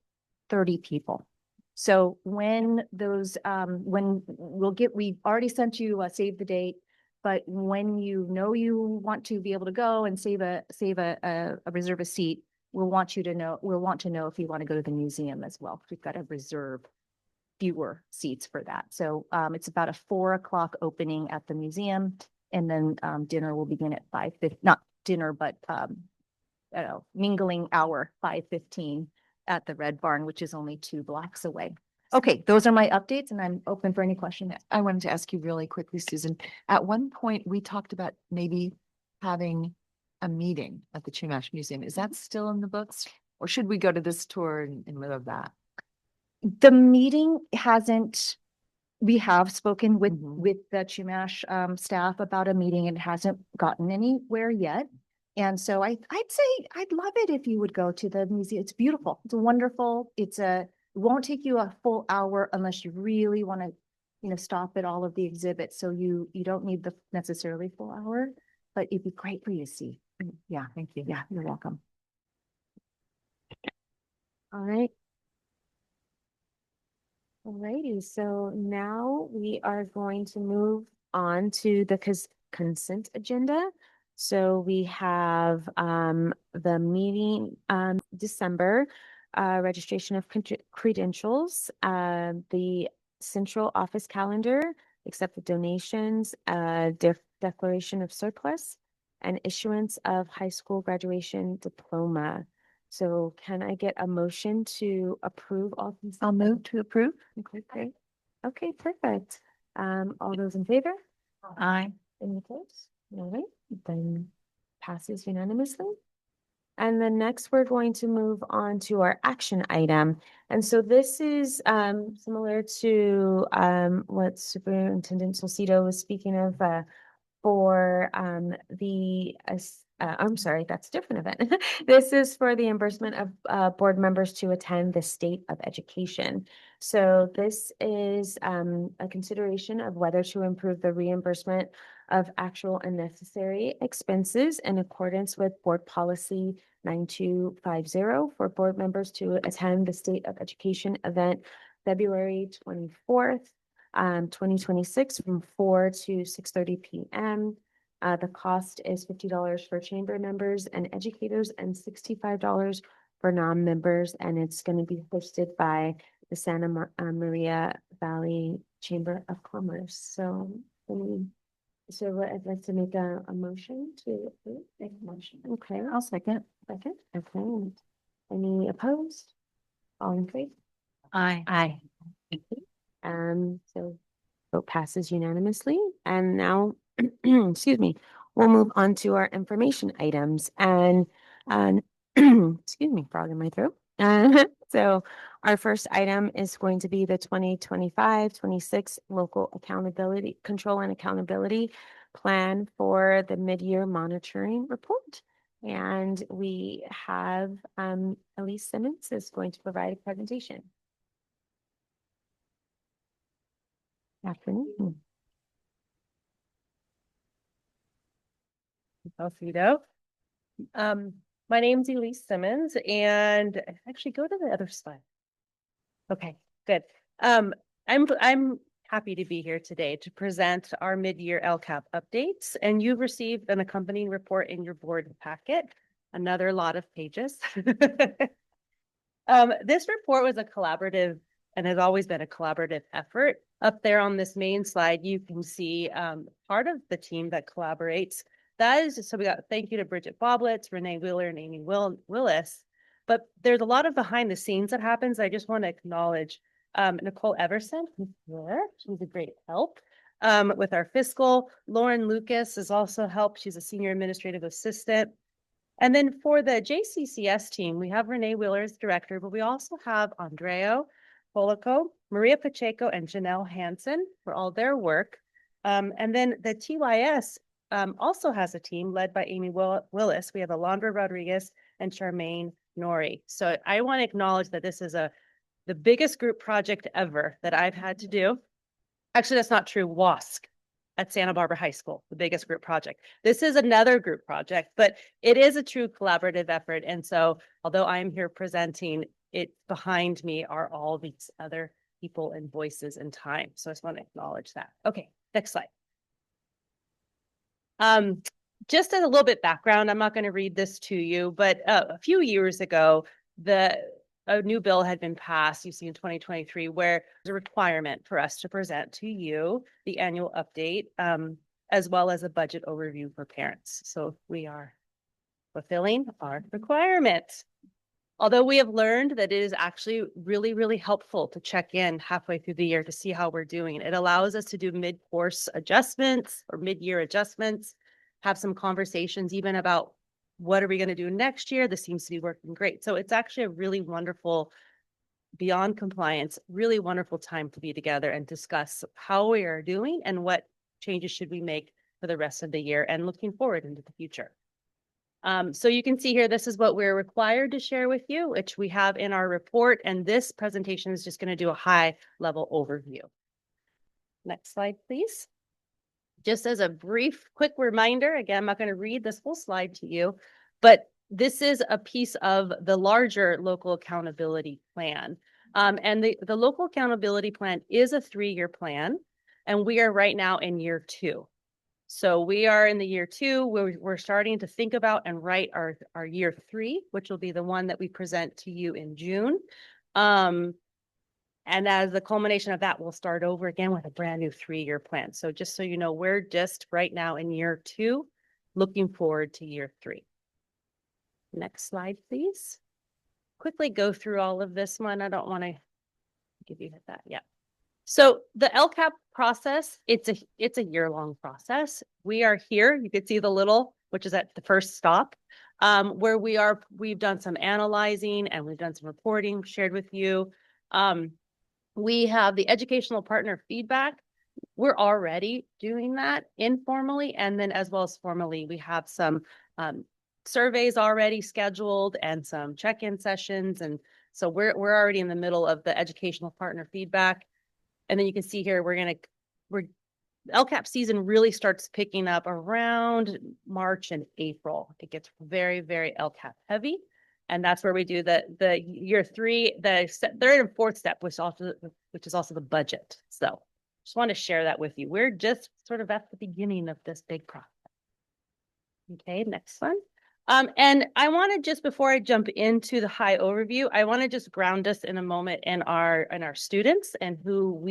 30 people. So when those, we've already sent you a save the date, but when you want to be able to go and save a reserve a seat, we'll want to know if you want to go to the museum as well. We've got to reserve fewer seats for that. So it's about a 4 o'clock opening at the museum, and then dinner will begin at 5:50. Not dinner, but mingling hour 5:15 at the Red Barn, which is only 2 blocks away. Okay, those are my updates, and I'm open for any questions. I wanted to ask you really quickly, Susan. At one point, we talked about maybe having a meeting at the Chumash Museum. Is that still in the books, or should we go to this tour in lieu of that? The meeting hasn't. We have spoken with the Chumash staff about a meeting, and it hasn't gotten anywhere yet. And so I'd say I'd love it if you would go to the museum. It's beautiful. It's wonderful. It won't take you a full hour unless you really want to, stop at all of the exhibits. So you don't need the necessarily full hour, but it'd be great for you to see. Yeah, thank you. Yeah, you're welcome. All right. Alrighty, so now we are going to move on to the consent agenda. So we have the meeting December registration of credentials, the central office calendar, accept the donations, declaration of surplus, and issuance of high school graduation diploma. So can I get a motion to approve all these? I'll move to approve. Okay, great. Okay, perfect. All those in favor? Aye. Any opposed? All right, then passes unanimously. And then next, we're going to move on to our action item. And so this is similar to what Superintendent Solcito was speaking of for I'm sorry, that's a different event. This is for the reimbursement of board members to attend the State of Education. So this is a consideration of whether to improve the reimbursement of actual and necessary expenses in accordance with Board Policy 9250 for board members to attend the State of Education event February 24th. 2026 from 4 to 6:30 p.m. The cost is $50 for chamber members and educators and $65 for non-members, and it's going to be hosted by the Maria Valley Chamber of Commerce. So, I'd like to make a motion to approve. Make a motion. Okay, I'll second. second. Okay. Any opposed? All in favor? Aye. Aye. So vote passes unanimously. And now, excuse me, we'll move on to our information items and, excuse me, frog in my throat. So our first item is going to be the 2025-26 local accountability control and accountability plan for the mid-year monitoring report. And we have Elise Simmons is going to provide a presentation. Afternoon. Alfredo. My name's Elise Simmons, and actually go to the other slide. Okay, good. I'm happy to be here today to present our mid-year LCAP updates, and you've received an accompanying report in your board packet, another lot of pages. This report was a collaborative and has always been a collaborative effort. Up there on this main slide, you can see part of the team that collaborates. That is, so we got thank you to Bridget Boblitz, Renee Wheeler, and Amy Willis. But there's a lot of behind the scenes that happens. I just want to acknowledge Nicole Everson, who's here. She's a great help with our fiscal. Lauren Lucas has also helped. She's a senior administrative assistant. And then for the JCCS team, we have Renee Wheeler as director, but we also have Andreo Polico, Maria Pacheco, and Janelle Hansen for all their work. And then the TYS also has a team led by Amy Willis. We have Alondra Rodriguez and Charmaine Nori. So I want to acknowledge that this is the biggest group project ever that I've had to do. Actually, that's not true. WASC at Santa Barbara High School, the biggest group project. This is another group project, but it is a true collaborative effort. And so although I'm here presenting, it behind me are all these other people and voices and time. So I just want to acknowledge that. Okay, next slide. Just as a little bit background, I'm not going to read this to you, but a few years ago, a new bill had been passed, you see in 2023, where there's a requirement for us to present to you the annual update, as well as a budget overview for parents. So we are fulfilling our requirements. Although we have learned that it is actually really, really helpful to check in halfway through the year to see how we're doing. It allows us to do mid-course adjustments or mid-year adjustments, have some conversations even about what are we going to do next year? This seems to be working great. So it's actually a really wonderful, beyond compliance, really wonderful time to be together and discuss how we are doing and what changes should we make for the rest of the year and looking forward into the future. So you can see here, this is what we're required to share with you, which we have in our report. And this presentation is just going to do a high level overview. Next slide, please. Just as a brief, quick reminder, again, I'm not going to read this whole slide to you, but this is a piece of the larger local accountability plan. And the local accountability plan is a 3-year plan, and we are right now in year 2. So we are in the year 2, we're starting to think about and write our year 3, which will be the one that we present to you in June. And as the culmination of that, we'll start over again with a brand new 3-year plan. So just so you know, we're just right now in year 2, looking forward to year 3. Next slide, please. Quickly go through all of this one. I don't want to give you that yet. So the LCAP process, it's a year-long process. We are here. You can see the little, which is at the first stop, where we've done some analyzing and we've done some reporting shared with you. We have the educational partner feedback. We're already doing that informally, and then as well as formally, we have some surveys already scheduled and some check-in sessions. And so we're already in the middle of the educational partner feedback. And then you can see here, LCAP season really starts picking up around March and April. It gets very, very LCAP heavy. And that's where we do the year 3, the 3rd and 4th step, which is also the budget. So just want to share that with you. We're just sort of at the beginning of this big process. Okay, next one. And I want to just, before I jump into the high overview, I want to just ground us in a moment in our students and who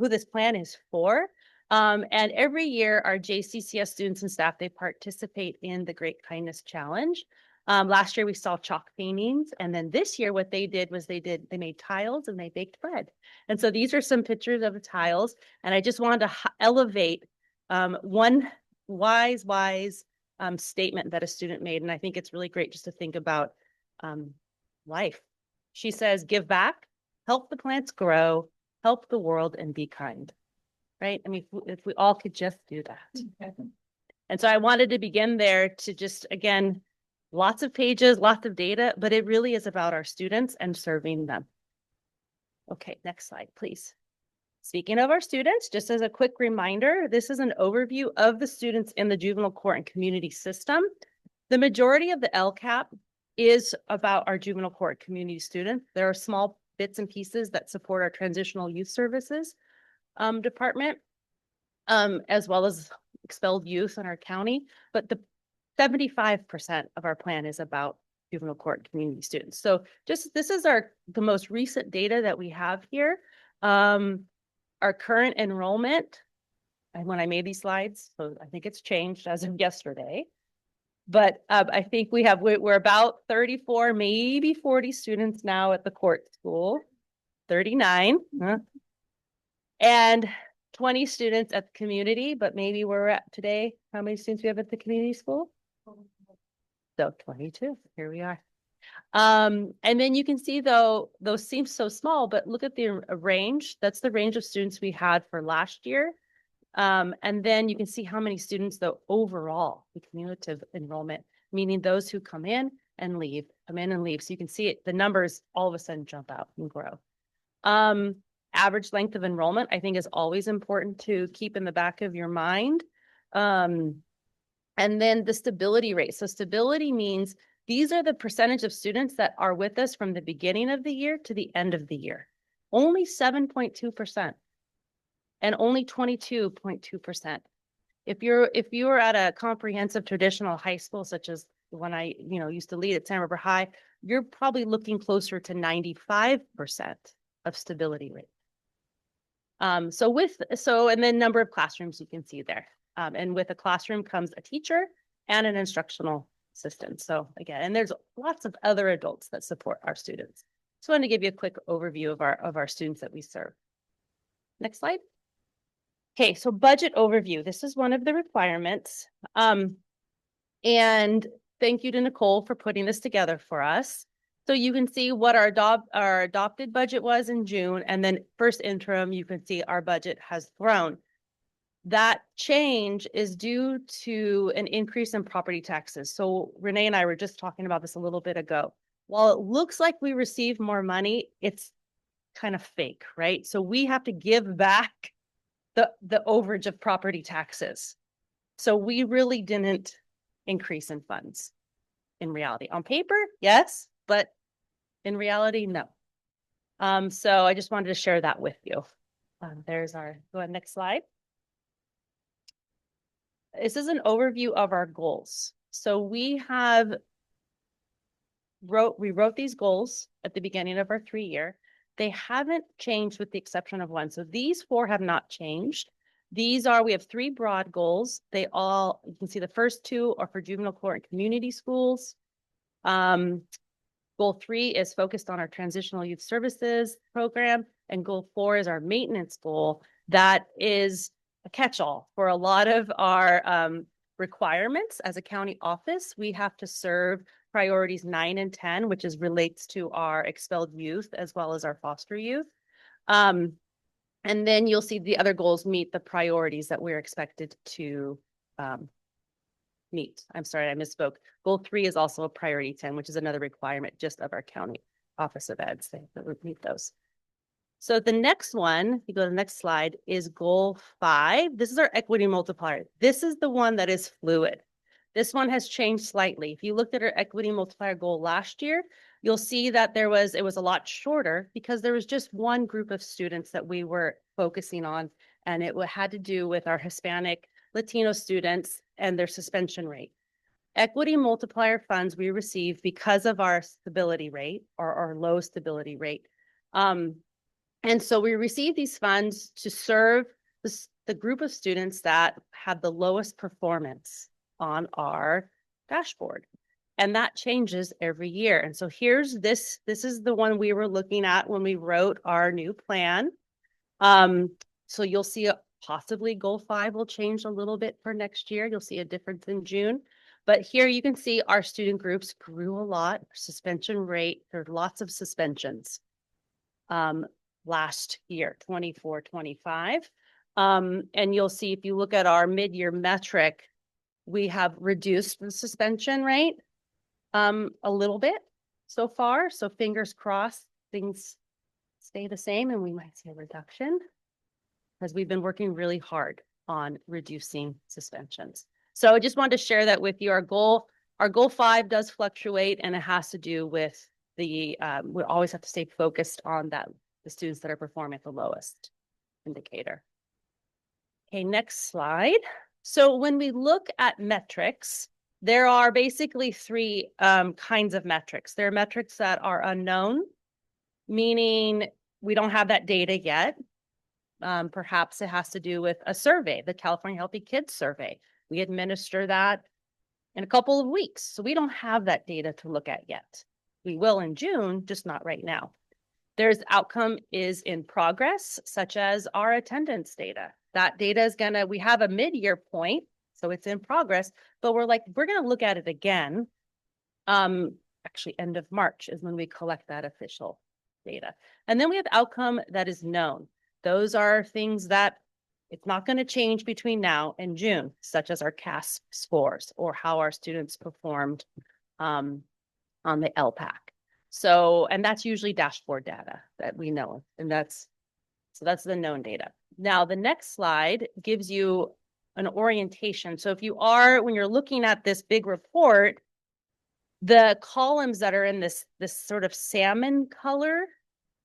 this plan is for. And every year our JCCS students and staff, they participate in the Great Kindness Challenge. Last year we saw chalk paintings, and then this year what they did was they made tiles and they baked bread. And so these are some pictures of the tiles, and I just wanted to elevate one wise statement that a student made, and I think it's really great just to think about life. She says, "Give back, help the plants grow, help the world, and be kind." Right? I mean, if we all could just do that. And so I wanted to begin there to just, again, lots of pages, lots of data, but it really is about our students and serving them. Okay, next slide, please. Speaking of our students, just as a quick reminder, this is an overview of the students in the juvenile court and community system. The majority of the LCAP is about our juvenile court community students. There are small bits and pieces that support our transitional youth services department, as well as expelled youth in our county. But the 75% of our plan is about juvenile court community students. So just this is the most recent data that we have here. Our current enrollment, and when I made these slides, so I think it's changed as of yesterday, but I think we're about 34, maybe 40 students now at the court school, 39, and 20 students at the community, but maybe we're at today, how many students we have at the community school? So 22, here we are. And then you can see, though, those seem so small, but look at the range. That's the range of students we had for last year. And then you can see how many students, though, overall, the cumulative enrollment, meaning those who come in and leave. So you can see it, the numbers all of a sudden jump out and grow. Average length of enrollment, I think, is always important to keep in the back of your mind. And then the stability rate. So stability means these are the percentage of students that are with us from the beginning of the year to the end of the year. Only 7.2% and only 22.2%. If you're at a comprehensive traditional high school, such as the one I used to lead at San River High, you're probably looking closer to 95% of stability rate. And then number of classrooms you can see there. And with a classroom comes a teacher and an instructional assistant. So again, and there's lots of other adults that support our students. Just wanted to give you a quick overview of our students that we serve. Next slide. Okay, so budget overview. This is one of the requirements. And thank you to Nicole for putting this together for us. So you can see what our adopted budget was in June, and then first interim, you can see our budget has grown. That change is due to an increase in property taxes. So Renee and I were just talking about this a little bit ago. While it looks like we receive more money, it's kind of fake, right? So we have to give back the overage of property taxes. So we really didn't increase in funds. in reality. On paper, yes, but in reality, no. So I just wanted to share that with you. There's our, go ahead, next slide. This is an overview of our goals. So we wrote these goals at the beginning of our 3-year. They haven't changed with the exception of one. So these 4 have not changed. We have 3 broad goals. You can see the first 2 are for juvenile court and community schools. Goal 3 is focused on our transitional youth services program, and goal 4 is our maintenance goal. That is a catch-all for a lot of our requirements as a county office. We have to serve priorities 9 and 10, which relates to our expelled youth as well as our foster youth. And then you'll see the other goals meet the priorities that we're expected to meet. I'm sorry, I misspoke. Goal 3 is also a priority 10, which is another requirement just of our county office of ed. So that would meet those. So the next one, if you go to the next slide, is goal 5. This is our equity multiplier. This is the one that is fluid. This one has changed slightly. If you looked at our equity multiplier goal last year, you'll see that it was a lot shorter because there was just one group of students that we were focusing on, and it had to do with our Hispanic Latino students and their suspension rate. Equity multiplier funds we receive because of our stability rate or our low stability rate. And so we receive these funds to serve the group of students that have the lowest performance on our dashboard. And that changes every year. And so here's this is the one we were looking at when we wrote our new plan. So you'll see possibly goal 5 will change a little bit for next year. You'll see a difference in June. But here you can see our student groups grew a lot. Suspension rate, there are lots of suspensions last year, 24, 25. And you'll see if you look at our mid-year metric, we have reduced the suspension rate a little bit so far. So fingers crossed, things stay the same and we might see a reduction because we've been working really hard on reducing suspensions. So I just wanted to share that with you. Our goal 5 does fluctuate, and it has to do with we always have to stay focused on the students that are performing at the lowest indicator. Okay, next slide. So when we look at metrics, there are basically 3 kinds of metrics. There are metrics that are unknown, meaning we don't have that data yet. Perhaps it has to do with a survey, the California Healthy Kids Survey. We administer that in a couple of weeks. So we don't have that data to look at yet. We will in June, just not right now. There's outcome is in progress, such as our attendance data. That data is we have a mid-year point, so it's in progress, but we're going to look at it again. Actually, end of March is when we collect that official data. And then we have outcome that is known. Those are things that it's not going to change between now and June, such as our CAS scores or how our students performed on the LPAC. So, and that's usually dashboard data that we know, and that's the known data. Now, the next slide gives you an orientation. So when you're looking at this big report, the columns that are in this sort of salmon color,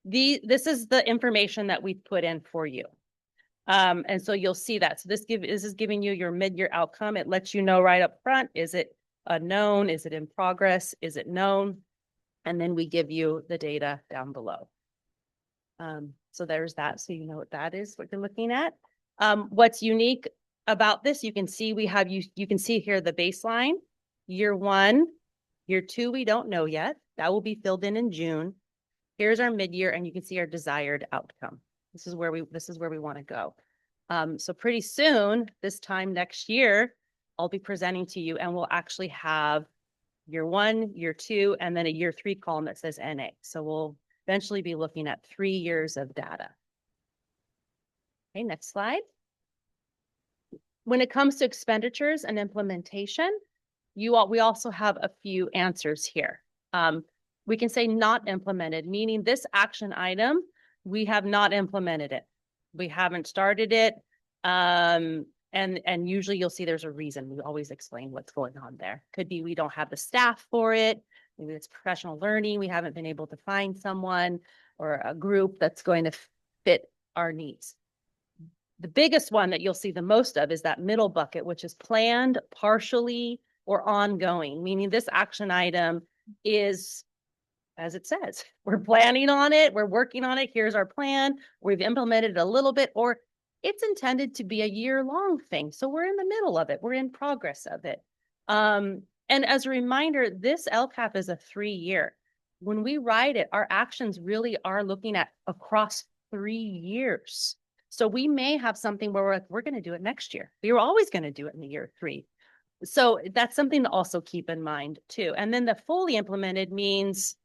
this is the information that we put in for you. And so you'll see that. So this is giving you your mid-year outcome. It lets you know right up front, is it unknown? Is it in progress? Is it known? And then we give you the data down below. So there's that. So you know what that is, what you're looking at. What's unique about this, you can see you can see here the baseline, year 1, year 2, we don't know yet. That will be filled in June. Here's our mid-year, and you can see our desired outcome. This is where we want to go. So pretty soon, this time next year, I'll be presenting to you, and we'll actually have year 1, year 2, and then a year 3 column that says NA. So we'll eventually be looking at 3 years of data. Okay, next slide. When it comes to expenditures and implementation, we also have a few answers here. We can say not implemented, meaning this action item, we have not implemented it. We haven't started it. And And usually you'll see there's a reason. We always explain what's going on there. Could be we don't have the staff for it. Maybe it's professional learning. We haven't been able to find someone or a group that's going to fit our needs. The biggest one that you'll see the most of is that middle bucket, which is planned, partially, or ongoing, meaning this action item is, as it says, we're planning on it, we're working on it, here's our plan, we've implemented it a little bit, or it's intended to be a year-long thing. So we're in the middle of it, we're in progress of it. And as a reminder, this LCAP is a 3-year. When we write it, our actions really are looking at across 3 years. So we may have something where we're going to do it next year. We were always going to do it in the year 3. So that's something to also keep in mind too. And then the fully implemented means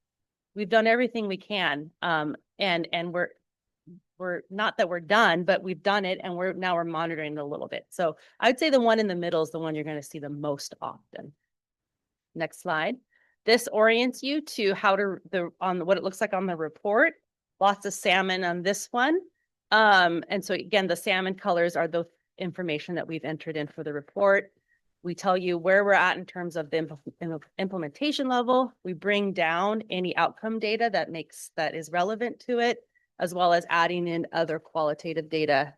we've done everything we can. And we're not that we're done, but we've done it and we're monitoring it a little bit. So I'd say the one in the middle is the one you're going to see the most often. Next slide. This orients you to how to on what it looks like on the report. Lots of salmon on this one. And so again, the salmon colors are the information that we've entered in for the report. We tell you where we're at in terms of the implementation level. We bring down any outcome data that is relevant to it, as well as adding in other qualitative data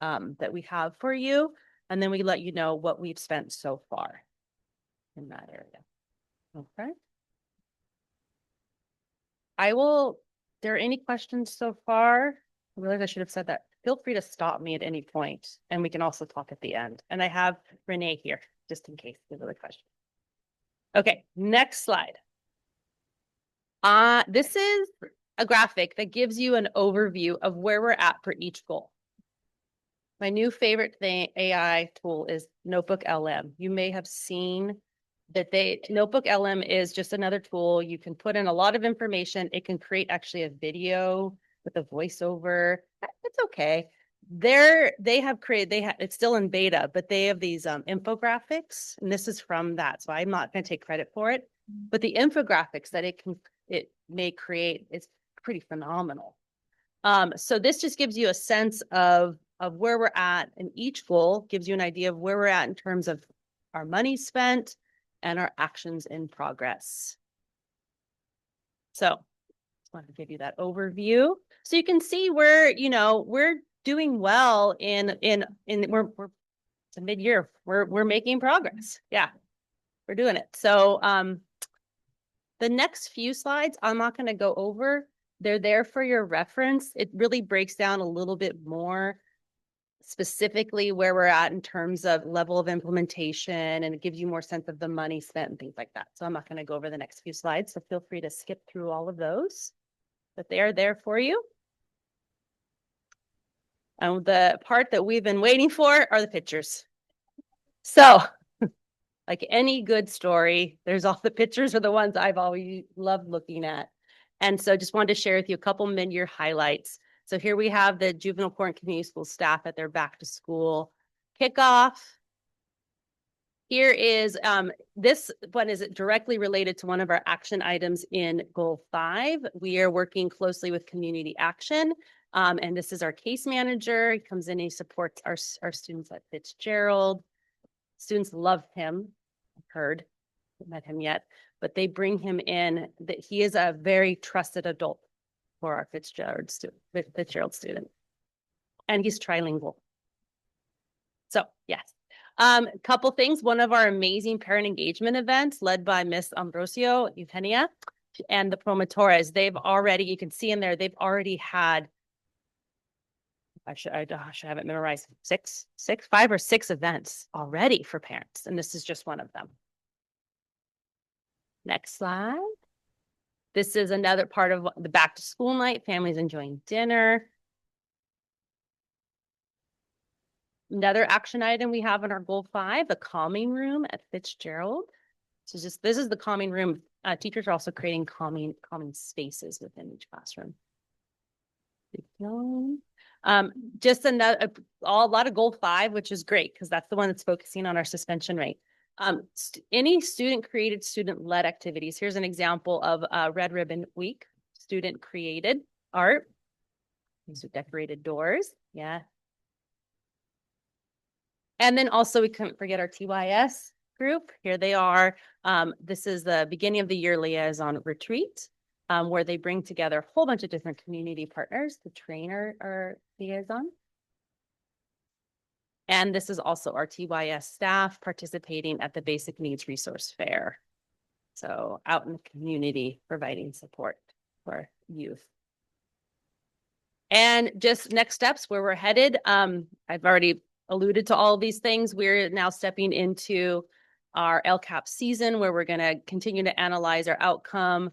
that we have for you. And then we let you know what we've spent so far in that area. Okay. There are any questions so far? I realize I should have said that. Feel free to stop me at any point, and we can also talk at the end. And I have Renee here, just in case there's other questions. Okay, next slide. This is a graphic that gives you an overview of where we're at for each goal. My new favorite AI tool is Notebook LM. You may have seen that Notebook LM is just another tool. You can put in a lot of information. It can create actually a video with a voiceover. It's okay. It's still in beta, but they have these infographics, and this is from that. So I'm not going to take credit for it, but the infographics that it may create is pretty phenomenal. So this just gives you a sense of where we're at, and each goal gives you an idea of where we're at in terms of our money spent and our actions in progress. So just wanted to give you that overview. So you can see we're doing well it's a mid-year. We're making progress. Yeah, we're doing it. So the next few slides, I'm not going to go over. They're there for your reference. It really breaks down a little bit more specifically where we're at in terms of level of implementation, and it gives you more sense of the money spent and things like that. So I'm not going to go over the next few slides. So feel free to skip through all of those, but they are there for you. And the part that we've been waiting for are the pictures. So like any good story, there's all the pictures are the ones I've always loved looking at. And so just wanted to share with you a couple mid-year highlights. So here we have the juvenile court and community school staff at their back to school kickoff. Here is, this one is directly related to one of our action items in goal 5. We are working closely with community action. And this is our case manager. He comes in, he supports our students at Fitzgerald. Students love him. I've heard, haven't met him yet, but they bring him in. That he is a very trusted adult for our Fitzgerald student. And he's trilingual. So yes. Couple things. One of our amazing parent engagement events led by Miss Ambrosio, Eugenia, and the promotores. You can see in there, they've already had, I should have it memorized, 5 or 6 events already for parents. And this is just one of them. Next slide. This is another part of the back to school night, families enjoying dinner. Another action item we have in our goal 5, the calming room at Fitzgerald. So this is the calming room. Teachers are also creating calming spaces within each classroom. Just a lot of goal 5, which is great because that's the one that's focusing on our suspension rate. Any student created, student led activities. Here's an example of Red Ribbon Week, student created art. These are decorated doors. Yeah. And then also we couldn't forget our TYS group. Here they are. This is the beginning of the year liaison retreat, where they bring together a whole bunch of different community partners to train our liaison. And this is also our TYS staff participating at the Basic Needs Resource Fair. So out in the community, providing support for youth. And just next steps where we're headed. I've already alluded to all of these things. We're now stepping into our LCAP season where we're going to continue to analyze our outcome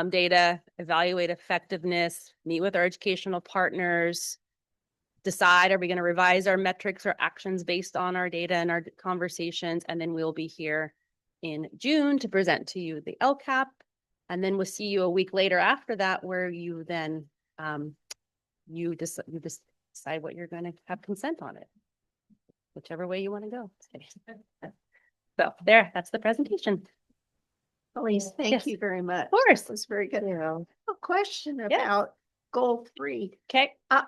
data, evaluate effectiveness, meet with our educational partners, decide, are we going to revise our metrics or actions based on our data and our conversations? And then we'll be here in June to present to you the LCAP. And then we'll see you a week later after that, where you then you just decide what you're going to have consent on it, whichever way you want to go. So there, that's the presentation. Elise, thank Yes. you very much. Of course. That was very good. Yeah. A question Yeah. about goal 3. Okay. How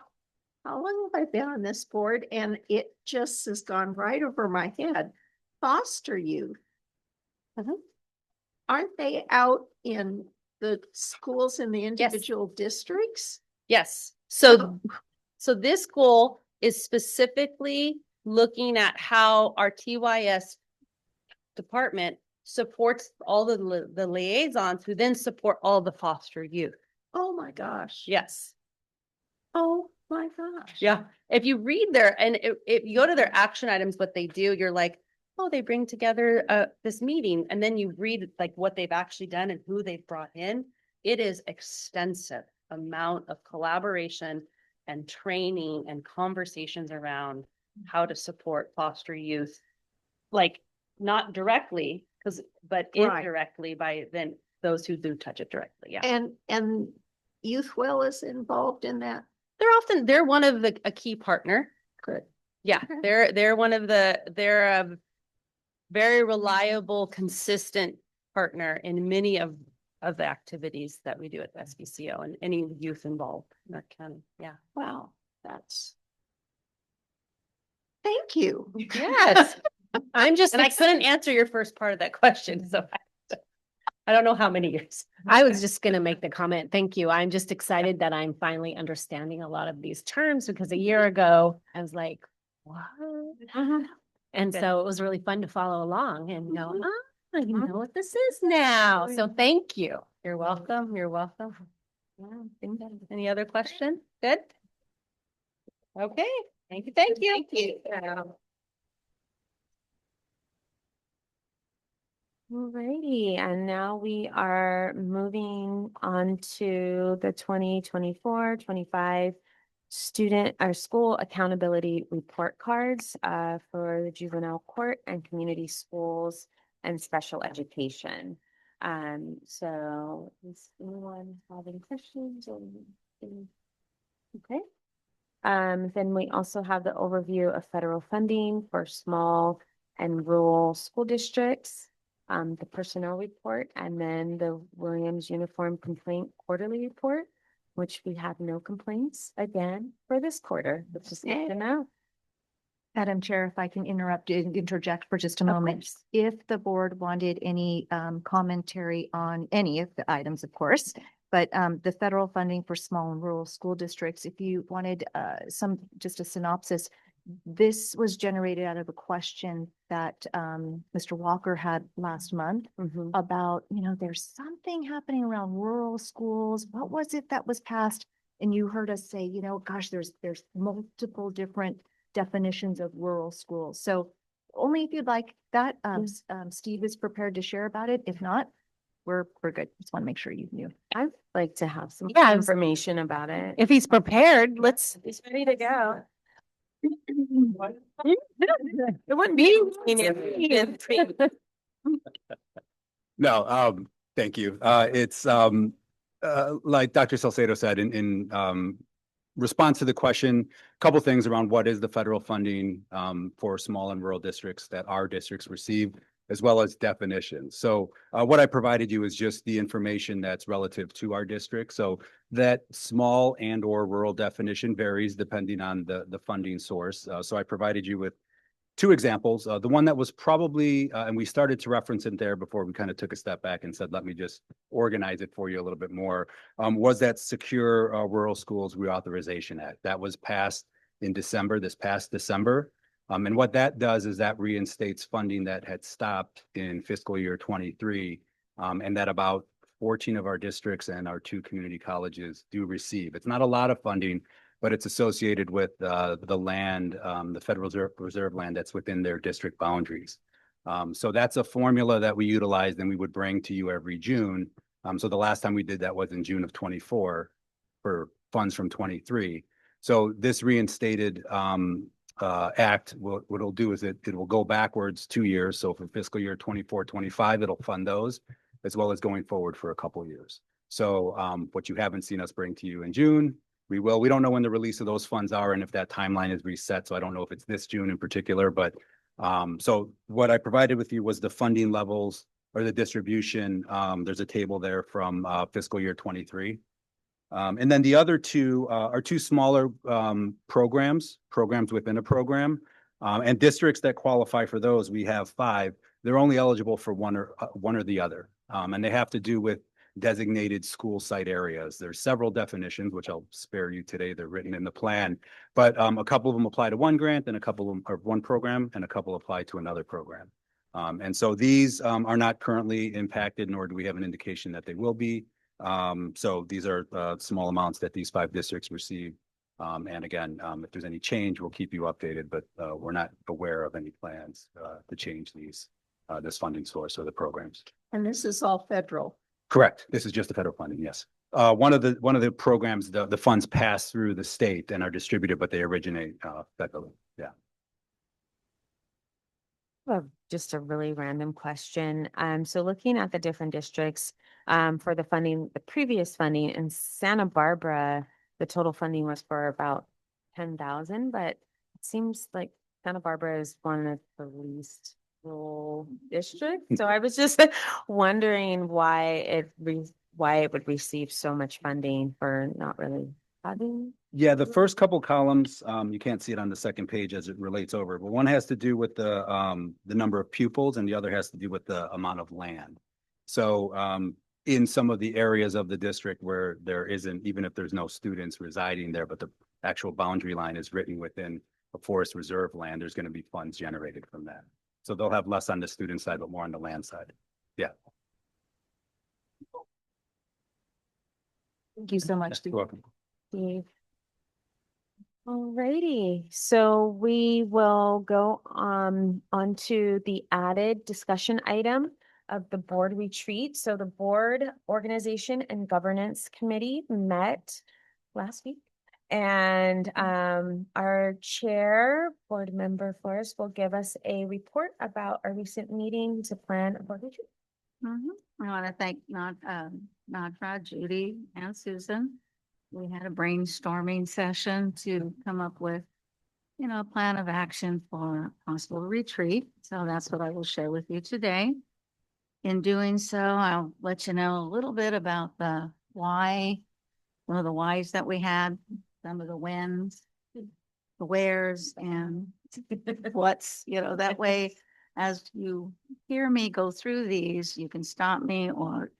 long have I been on this board? And it just has gone right over my head. Foster youth. Aren't they out in the schools in the individual districts? Yes. So this goal is specifically looking at how our TYS department supports all the liaisons who then support all the foster youth. Oh my gosh. Yes. Oh my gosh. Yeah. If you read their, and if you go to their action items, what they do, you're like, oh, they bring together this meeting. And then you read like what they've actually done and who they've brought in. It is extensive amount of collaboration and training and conversations around how to support foster youth, like not directly, but Right. indirectly by then those who do touch it directly. Yeah. And Youth Well is involved in that. They're one of a key partner. Good. Yeah, Okay. they're one of they're a very reliable, consistent partner in many of the activities that we do at the SBCO and any youth involved in that county. Yeah. Wow. That's. Thank you. Yes. I'm just, and I couldn't answer your first part of that question, so I don't know how many years. I was just going to make the comment. Thank you. I'm just excited that I'm finally understanding a lot of these terms because a year ago I was like, what? And Good. so it was really fun to follow along and go, oh, you know what this is now. So thank you. You're welcome. You're welcome. Yeah, any other question? Good. Okay. Thank you. Thank you. Thank you. Alrighty, and now we are moving on to the 2024-25 student or school accountability report cards for the juvenile court and community schools and special education. So is anyone having questions or okay? Then we also have the overview of federal funding for small and rural school districts. The personnel report, and then the Williams Uniform Complaint Quarterly Report, which we have no complaints again for this quarter, which is good to know. Madam Chair, if I can interject for just a moment. If the board wanted any commentary on any of the items, of course, but the federal funding for small and rural school districts, if you wanted just a synopsis, this was generated out of a question that Mr. Walker had last month about, there's something happening around rural schools. What was it that was passed? And you heard us say, gosh, there's multiple different definitions of rural schools. So only if you'd like that, Steve is prepared to share about it. If not, we're good. Just want to make sure you knew. I'd like to have some Yeah. information about it. If he's prepared, He's ready to go. it wouldn't be. No, thank you. It's like Dr. Salcedo said in response to the question, a couple things around what is the federal funding for small and rural districts that our districts receive, as well as definitions. So what I provided you is just the information that's relative to our district. So that small and or rural definition varies depending on the funding source. So I provided you with two examples. The one that was probably, and we started to reference it there before we kind of took a step back and said, let me just organize it for you a little bit more, was that Secure Rural Schools Reauthorization Act. That was passed in December, this past December. And what that does is that reinstates funding that had stopped in fiscal year 23, and that about 14 of our districts and our 2 community colleges do receive. It's not a lot of funding, but it's associated with the land, the Federal Reserve land that's within their district boundaries. So that's a formula that we utilized and we would bring to you every June. So the last time we did that was in June of 24 for funds from 23. So this reinstated act, what it'll do is it will go backwards 2 years. So for fiscal year 24, 25, it'll fund those as well as going forward for a couple of years. So what you haven't seen us bring to you in June, we will. We don't know when the release of those funds are and if that timeline is reset. So I don't know if it's this June in particular, but so what I provided with you was the funding levels or the distribution. There's a table there from fiscal year 23. And then the other two are 2 smaller programs within a program. And districts that qualify for those, we have 5. They're only eligible for one or the other. And they have to do with designated school site areas. There's several definitions, which I'll spare you today. They're written in the plan, but a couple of them apply to one grant and a couple of them are one program and a couple apply to another program. And so these are not currently impacted, nor do we have an indication that they will be. So these are small amounts that these 5 districts receive. And again, if there's any change, we'll keep you updated, but we're not aware of any plans to change this funding source or the programs. And this is all federal. Correct. This is just the federal funding. Yes. One of the programs, the funds pass through the state and are distributed, but they originate federally. Yeah. Just a really random question. So looking at the different districts, for the funding, the previous funding in Santa Barbara, the total funding was for about 10,000, but it seems like Santa Barbara is one of the least rural districts. So I was just wondering why it would receive so much funding for not really having. Yeah, the first couple columns, you can't see it on the second page as it relates over, but one has to do with the number of pupils and the other has to do with the amount of land. So in some of the areas of the district where there isn't, even if there's no students residing there, but the actual boundary line is written within a forest reserve land, there's going to be funds generated from that. So they'll have less on the student side, but more on the land side. Yeah. Thank you so much. You're welcome. Steve. Alrighty, so we will go on to the added discussion item of the board retreat. So the board organization and governance committee met last week. And our chair, board member Forrest, will give us a report about our recent meeting to plan a board retreat. I want to thank Nadra, Judy, and Susan. We had a brainstorming session to come up with, a plan of action for a possible retreat. So that's what I will share with you today. In doing so, I'll let you know a little bit about the why, one of the whys that we had, some of the whens, the wheres, and what's, that way, as you hear me go through these, you can stop me or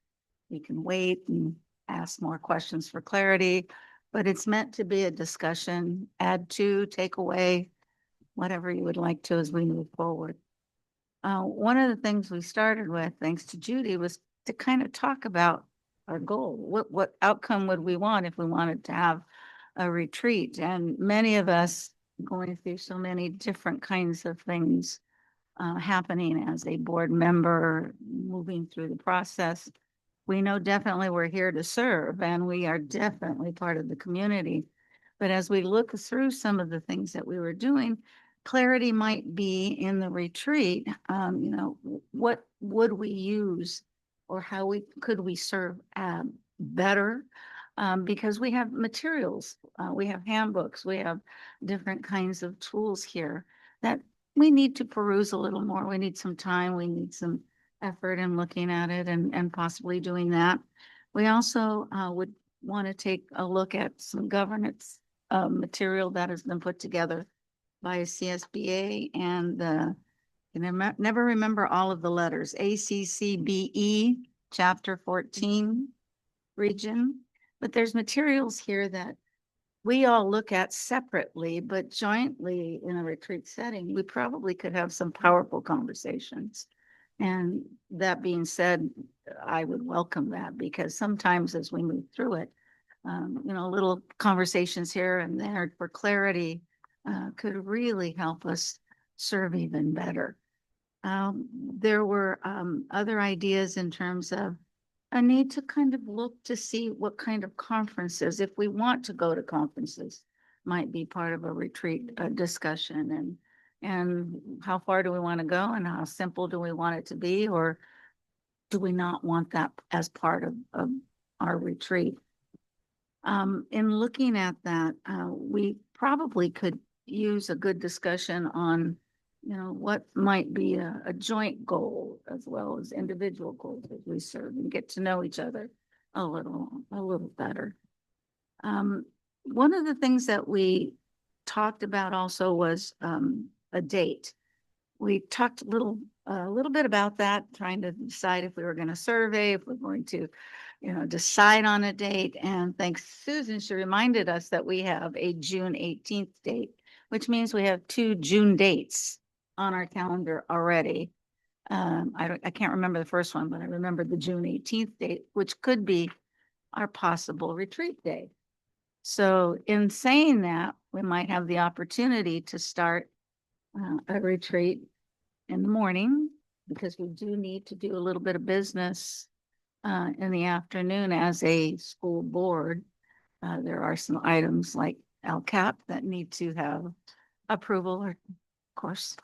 you can wait and ask more questions for clarity, but it's meant to be a discussion, add to, take away, whatever you would like to as we move forward. One of the things we started with, thanks to Judy, was to kind of talk about our goal. What outcome would we want if we wanted to have a retreat? And many of us going through so many different kinds of things happening as a board member, moving through the process. We know definitely we're here to serve and we are definitely part of the community. But as we look through some of the things that we were doing, clarity might be in the retreat. What would we use or how could we serve better? Because we have materials, we have handbooks, we have different kinds of tools here that we need to peruse a little more. We need some time, we need some effort in looking at it and possibly doing that. We also would want to take a look at some governance material that has been put together by CSBA and the, never remember all of the letters, ACCBE, Chapter 14 region. But there's materials here that we all look at separately, but jointly in a retreat setting, we probably could have some powerful conversations. And that being said, I would welcome that, because sometimes as we move through it, little conversations here and there for clarity could really help us serve even better. There were other ideas in terms of a need to kind of look to see what kind of conferences, if we want to go to conferences, might be part of a retreat discussion, and how far do we want to go, and how simple do we want it to be, or do we not want that as part of our retreat? In looking at that, we probably could use a good discussion on what might be a joint goal as well as individual goals as we serve and get to know each other a little better. One of the things that we talked about also was a date. We talked a little bit about that, trying to decide if we were going to survey, if we're going to, decide on a date. And thanks, Susan, she reminded us that we have a June 18th date, which means we have 2 June dates on our calendar already. I can't remember the first one, but I remember the June 18th date, which could be our possible retreat day. So in saying that, we might have the opportunity to start a retreat in the morning, because we do need to do a little bit of business in the afternoon as a school board. There are some items like LCAP that need to have approval, of course.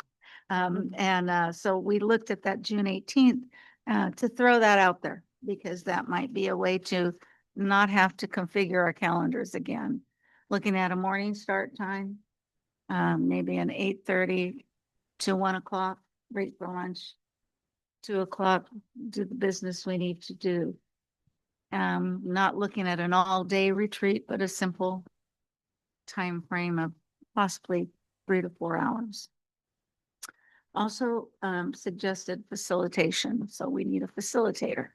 So we looked at that June 18th to throw that out there, because that might be a way to not have to configure our calendars again. Looking at a morning start time, maybe an 8:30 to 1 o'clock, break for lunch, 2 o'clock, do the business we need to do. Not looking at an all-day retreat, but a simple time frame of possibly 3 to 4 hours. Also suggested facilitation. So we need a facilitator.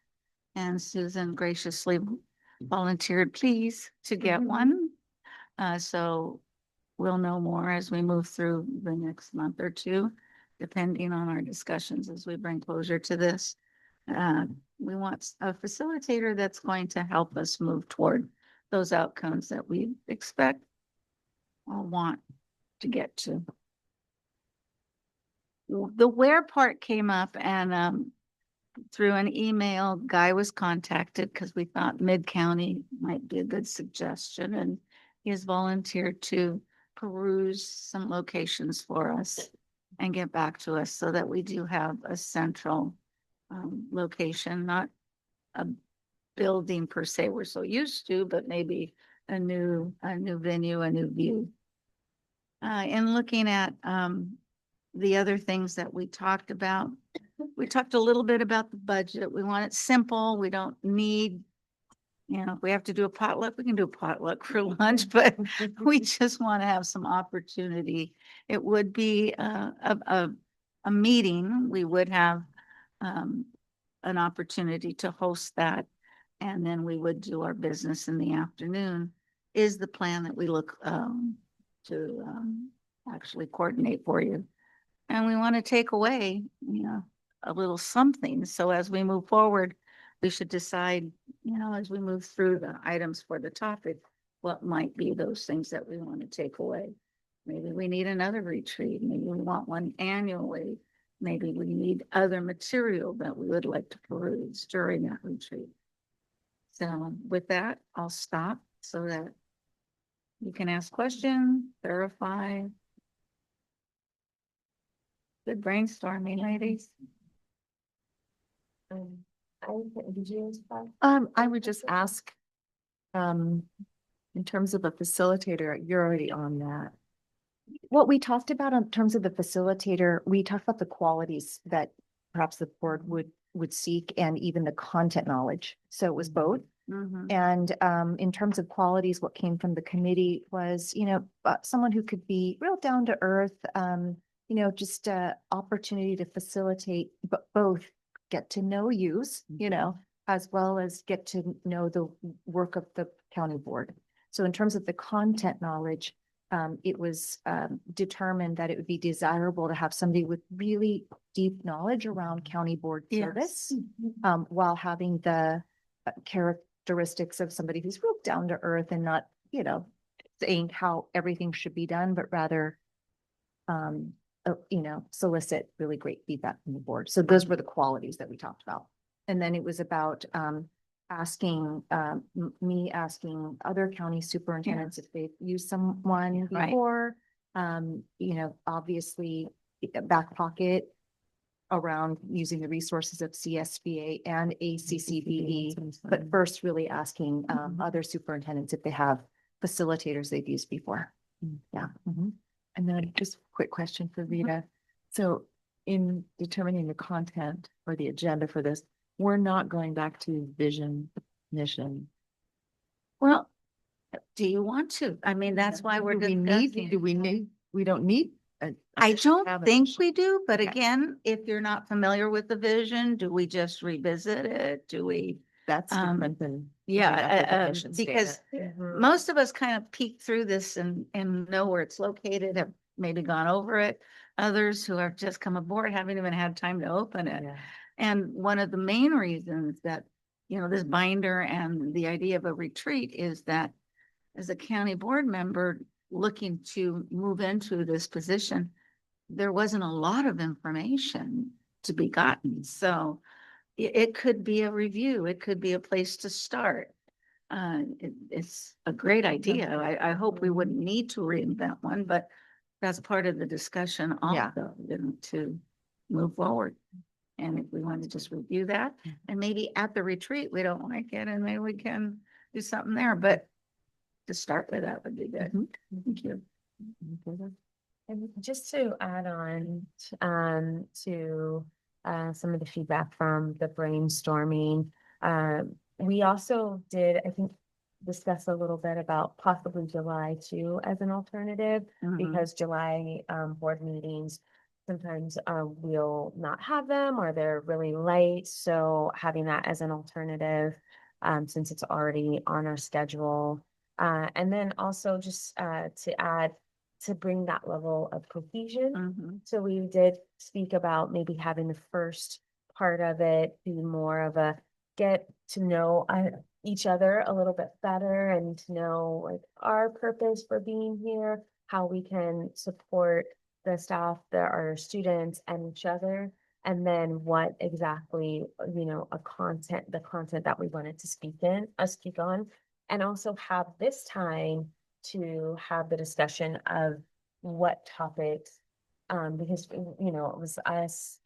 And Susan graciously volunteered, please, to get one. So we'll know more as we move through the next month or two, depending on our discussions as we bring closure to this. We want a facilitator that's going to help us move toward those outcomes that we expect or want to get to. The where part came up, and through an email, Guy was contacted because we thought Mid-County might be a good suggestion, and he has volunteered to peruse some locations for us and get back to us so that we do have a central location, not a building per se we're so used to, but maybe a new venue, a new view. In looking at the other things that we talked about, we talked a little bit about the budget. We want it simple. We don't need, if we have to do a potluck, we can do a potluck for lunch, but we just want to have some opportunity. It would be a meeting. We would have an opportunity to host that, and then we would do our business in the afternoon, is the plan that we look to actually coordinate for you. And we want to take away, a little something. So as we move forward, we should decide, as we move through the items for the topic, what might be those things that we want to take away. Maybe we need another retreat. Maybe we want one annually. Maybe we need other material that we would like to peruse during that retreat. So with that, I'll stop so that you can ask questions, verify. Good brainstorming, ladies. I would just ask, in terms of a facilitator, you're already on that. What we talked about in terms of the facilitator, we talked about the qualities that perhaps the board would seek, and even the content knowledge. So it was both. Mhm. And in terms of qualities, what came from the committee was, someone who could be real down to earth, just opportunity to facilitate, but both get to know yous, as well as get to know the work of the county board. So in terms of the content knowledge, it was determined that it would be desirable to have somebody with really deep knowledge around county board service, while having the characteristics of somebody who's real down to earth and not, saying how everything should be done, but rather, solicit really great feedback from the board. So those were the qualities that we talked about. And then it was about asking other county superintendents if they've used someone Right. before. Obviously back pocket around using the resources of CSBA and ACCBE, but first really asking other superintendents if they have facilitators they've used before. Yeah. And then just a quick question for Rita. So in determining the content or the agenda for this, we're not going back to vision, mission. Well, do you want to? I mean, that's why we're discussing. We don't need? I don't have a think vision. we do, but Okay. again, if you're not familiar with the vision, do we just revisit it? Do we? That's different than. Because most of us kind of peek through this and know where it's located, have maybe gone over it. Others who have just come aboard haven't even had time to open it. Yeah. And one of the main reasons that, this binder and the idea of a retreat is that as a county board member looking to move into this position, there wasn't a lot of information to be gotten. So it could be a review. It could be a place to start. It's a great idea. I hope we wouldn't need to reinvent one, but that's part of the discussion Yeah. also, to move forward. And if we want to just review that, and maybe at the retreat, we don't like it, and maybe we can do something there, but to start with, that would be good. Thank you. And just to add on to some of the feedback from the brainstorming, we also did, I think, discuss a little bit about possibly July too as an alternative, because July board meetings sometimes we'll not have them or they're really late. So having that as an alternative, since it's already on our schedule. And then also just to add, to bring that level of cohesion. So we did speak about maybe having the first part of it be more of a get to know each other a little bit better and to know like our purpose for being here, how we can support the staff, our students and each other. And then what exactly, the content that we wanted to speak on, and also have this time to have the discussion of what topics, because, it was us,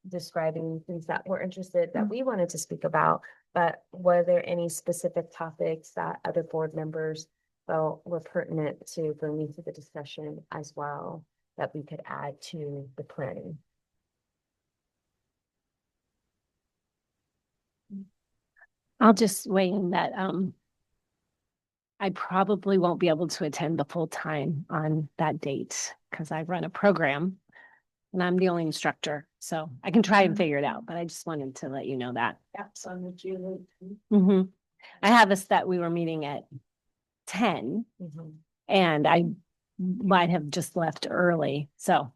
describing things that we're interested, that we wanted to speak about, but were there any specific topics that other board members felt were pertinent to bring into the discussion as well, that we could add to the planning? I'll just weigh in that I probably won't be able to attend the full time on that date because I run a program and I'm the only instructor. So I can try and figure it out, but I just wanted to let you know that. That's on the June. I have us that we were meeting at 10 and I might have just left early. So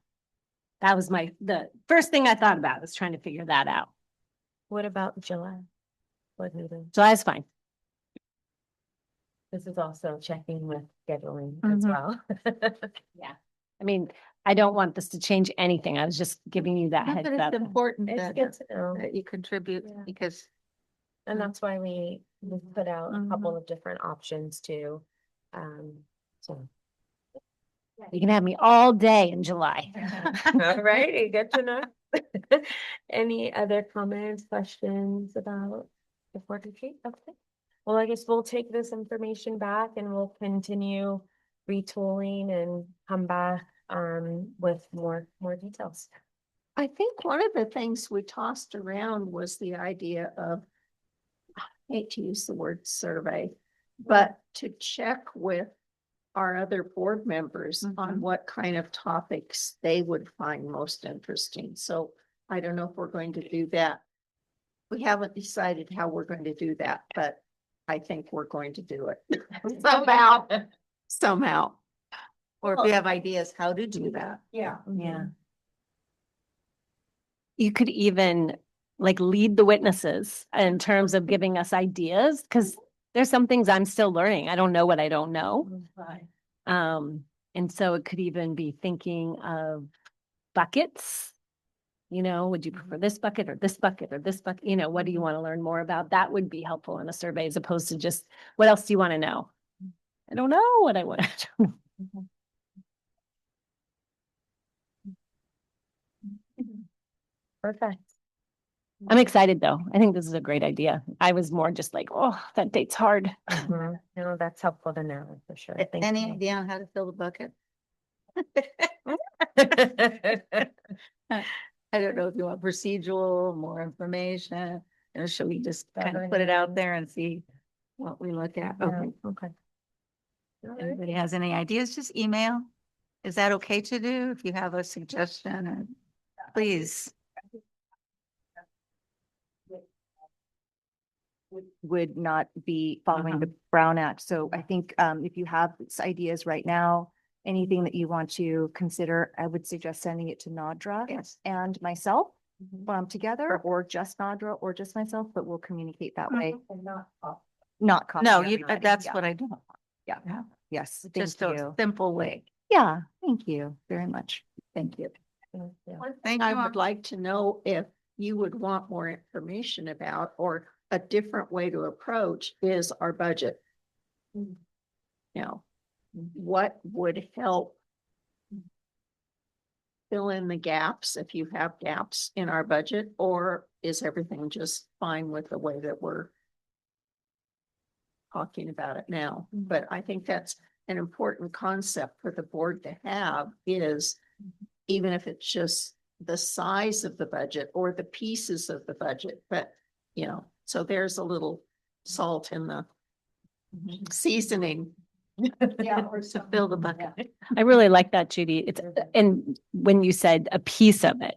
that was the first thing I thought about was trying to figure that out. What about July? What meeting? July's fine. This is also checking with scheduling as well. Yeah. I mean, I don't want this to change anything. I was just giving you that heads But up. it's important It's that, good to know. that you contribute Yeah. because And that's why we put out a couple Mhm. of different options too. So. You can have me all day in July. All righty, good to know. Any other comments, questions about the board retreat? Okay. Well, I guess we'll take this information back and we'll continue retooling and come back with more details. I think one of the things we tossed around was the idea of hate to use the word survey, but to check with our other board members on what kind of topics they would find most interesting. So I don't know if we're going to do that. We haven't decided how we're going to do that, but I think we're going to do it somehow. Or if you have ideas how to do that. Yeah. You could even like lead the witnesses in terms of giving us ideas, because there's some things I'm still learning. I don't know what I don't know. And so it could even be thinking of buckets. You know, would you prefer this bucket or this bucket or this bucket? You know, what do you want to learn more about? That would be helpful in a survey as opposed to just, what else do you want to know? I don't know what I want to know. Perfect. I'm excited though. I think this is a great idea. I was more just like, oh, that date's hard. No, that's helpful to know for sure. Thank Any you. idea on how to fill the bucket? I don't know if you want procedural, more information, or should we just kind of put it out there and see what we look at? Okay. Okay. Anybody has any ideas, just email. Is that okay to do? If you have a suggestion, or please. Would not be following the Brown Act. So I think if you have ideas right now, anything that you want to consider, I would suggest sending it to Nadra Yes. and myself together, or just Nadra or just myself, but we'll communicate that way. Not copy No, everybody. that's Yeah. what I do. Yeah. Yeah. Yes, Just thank a you. simple way. Yeah, thank you very much. Thank you. Yeah. One thing I would like to know if you would want more information about, or a different way to approach, is our budget. Now, what would help fill in the gaps if you have gaps in our budget, or is everything just fine with the way that we're talking about it now? But I think that's an important concept for the board to have, is even if it's just the size of the budget or the pieces of the budget, but you know, so there's a little salt in the seasoning. Yeah, or to fill the bucket. I really like that, Judy. It's, and when you said a piece of it,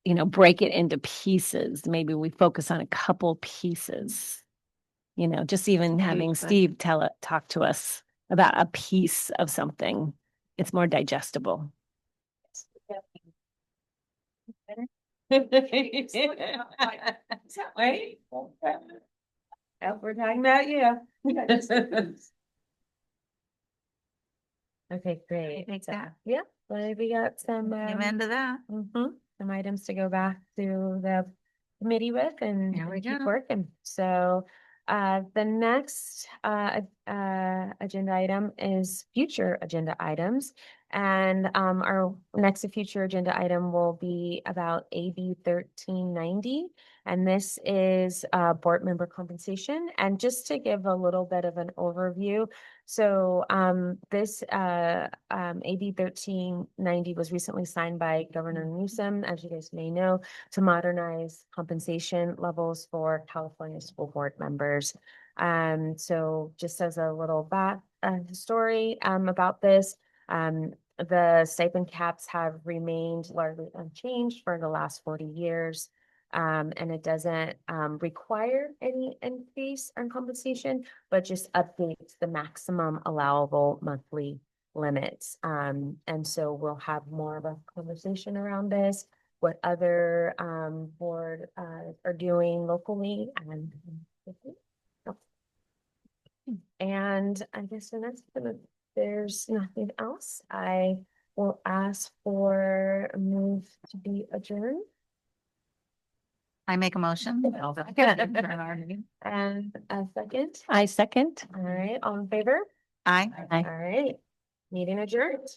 you know, break it into pieces. Maybe we focus on a couple pieces. You know, just even having Huge budget. Steve talk to us about a piece of something. It's more digestible. Wait. We're talking about you. Okay, great. Take So, that. yeah, well, we got some, Amen to that. some items to go back to the committee with and There we keep go. working. So, the next, agenda item is future agenda items. And, our next future agenda item will be about AB 1390. And this is, board member compensation. And just to give a little bit of an overview, so this AB 1390 was recently signed by Governor Newsom, as you guys may know, to modernize compensation levels for California school board members. So just as a little back story about this, the stipend caps have remained largely unchanged for the last 40 years. And it doesn't require any increase in compensation, but just updates the maximum allowable monthly limits. And so we'll have more of a conversation around this, what other board are doing locally, and I guess the next, there's nothing else. I will ask for a move to be adjourned. I make a motion. And a second. I second. All right, all in favor? Aye. All right, meeting adjourned.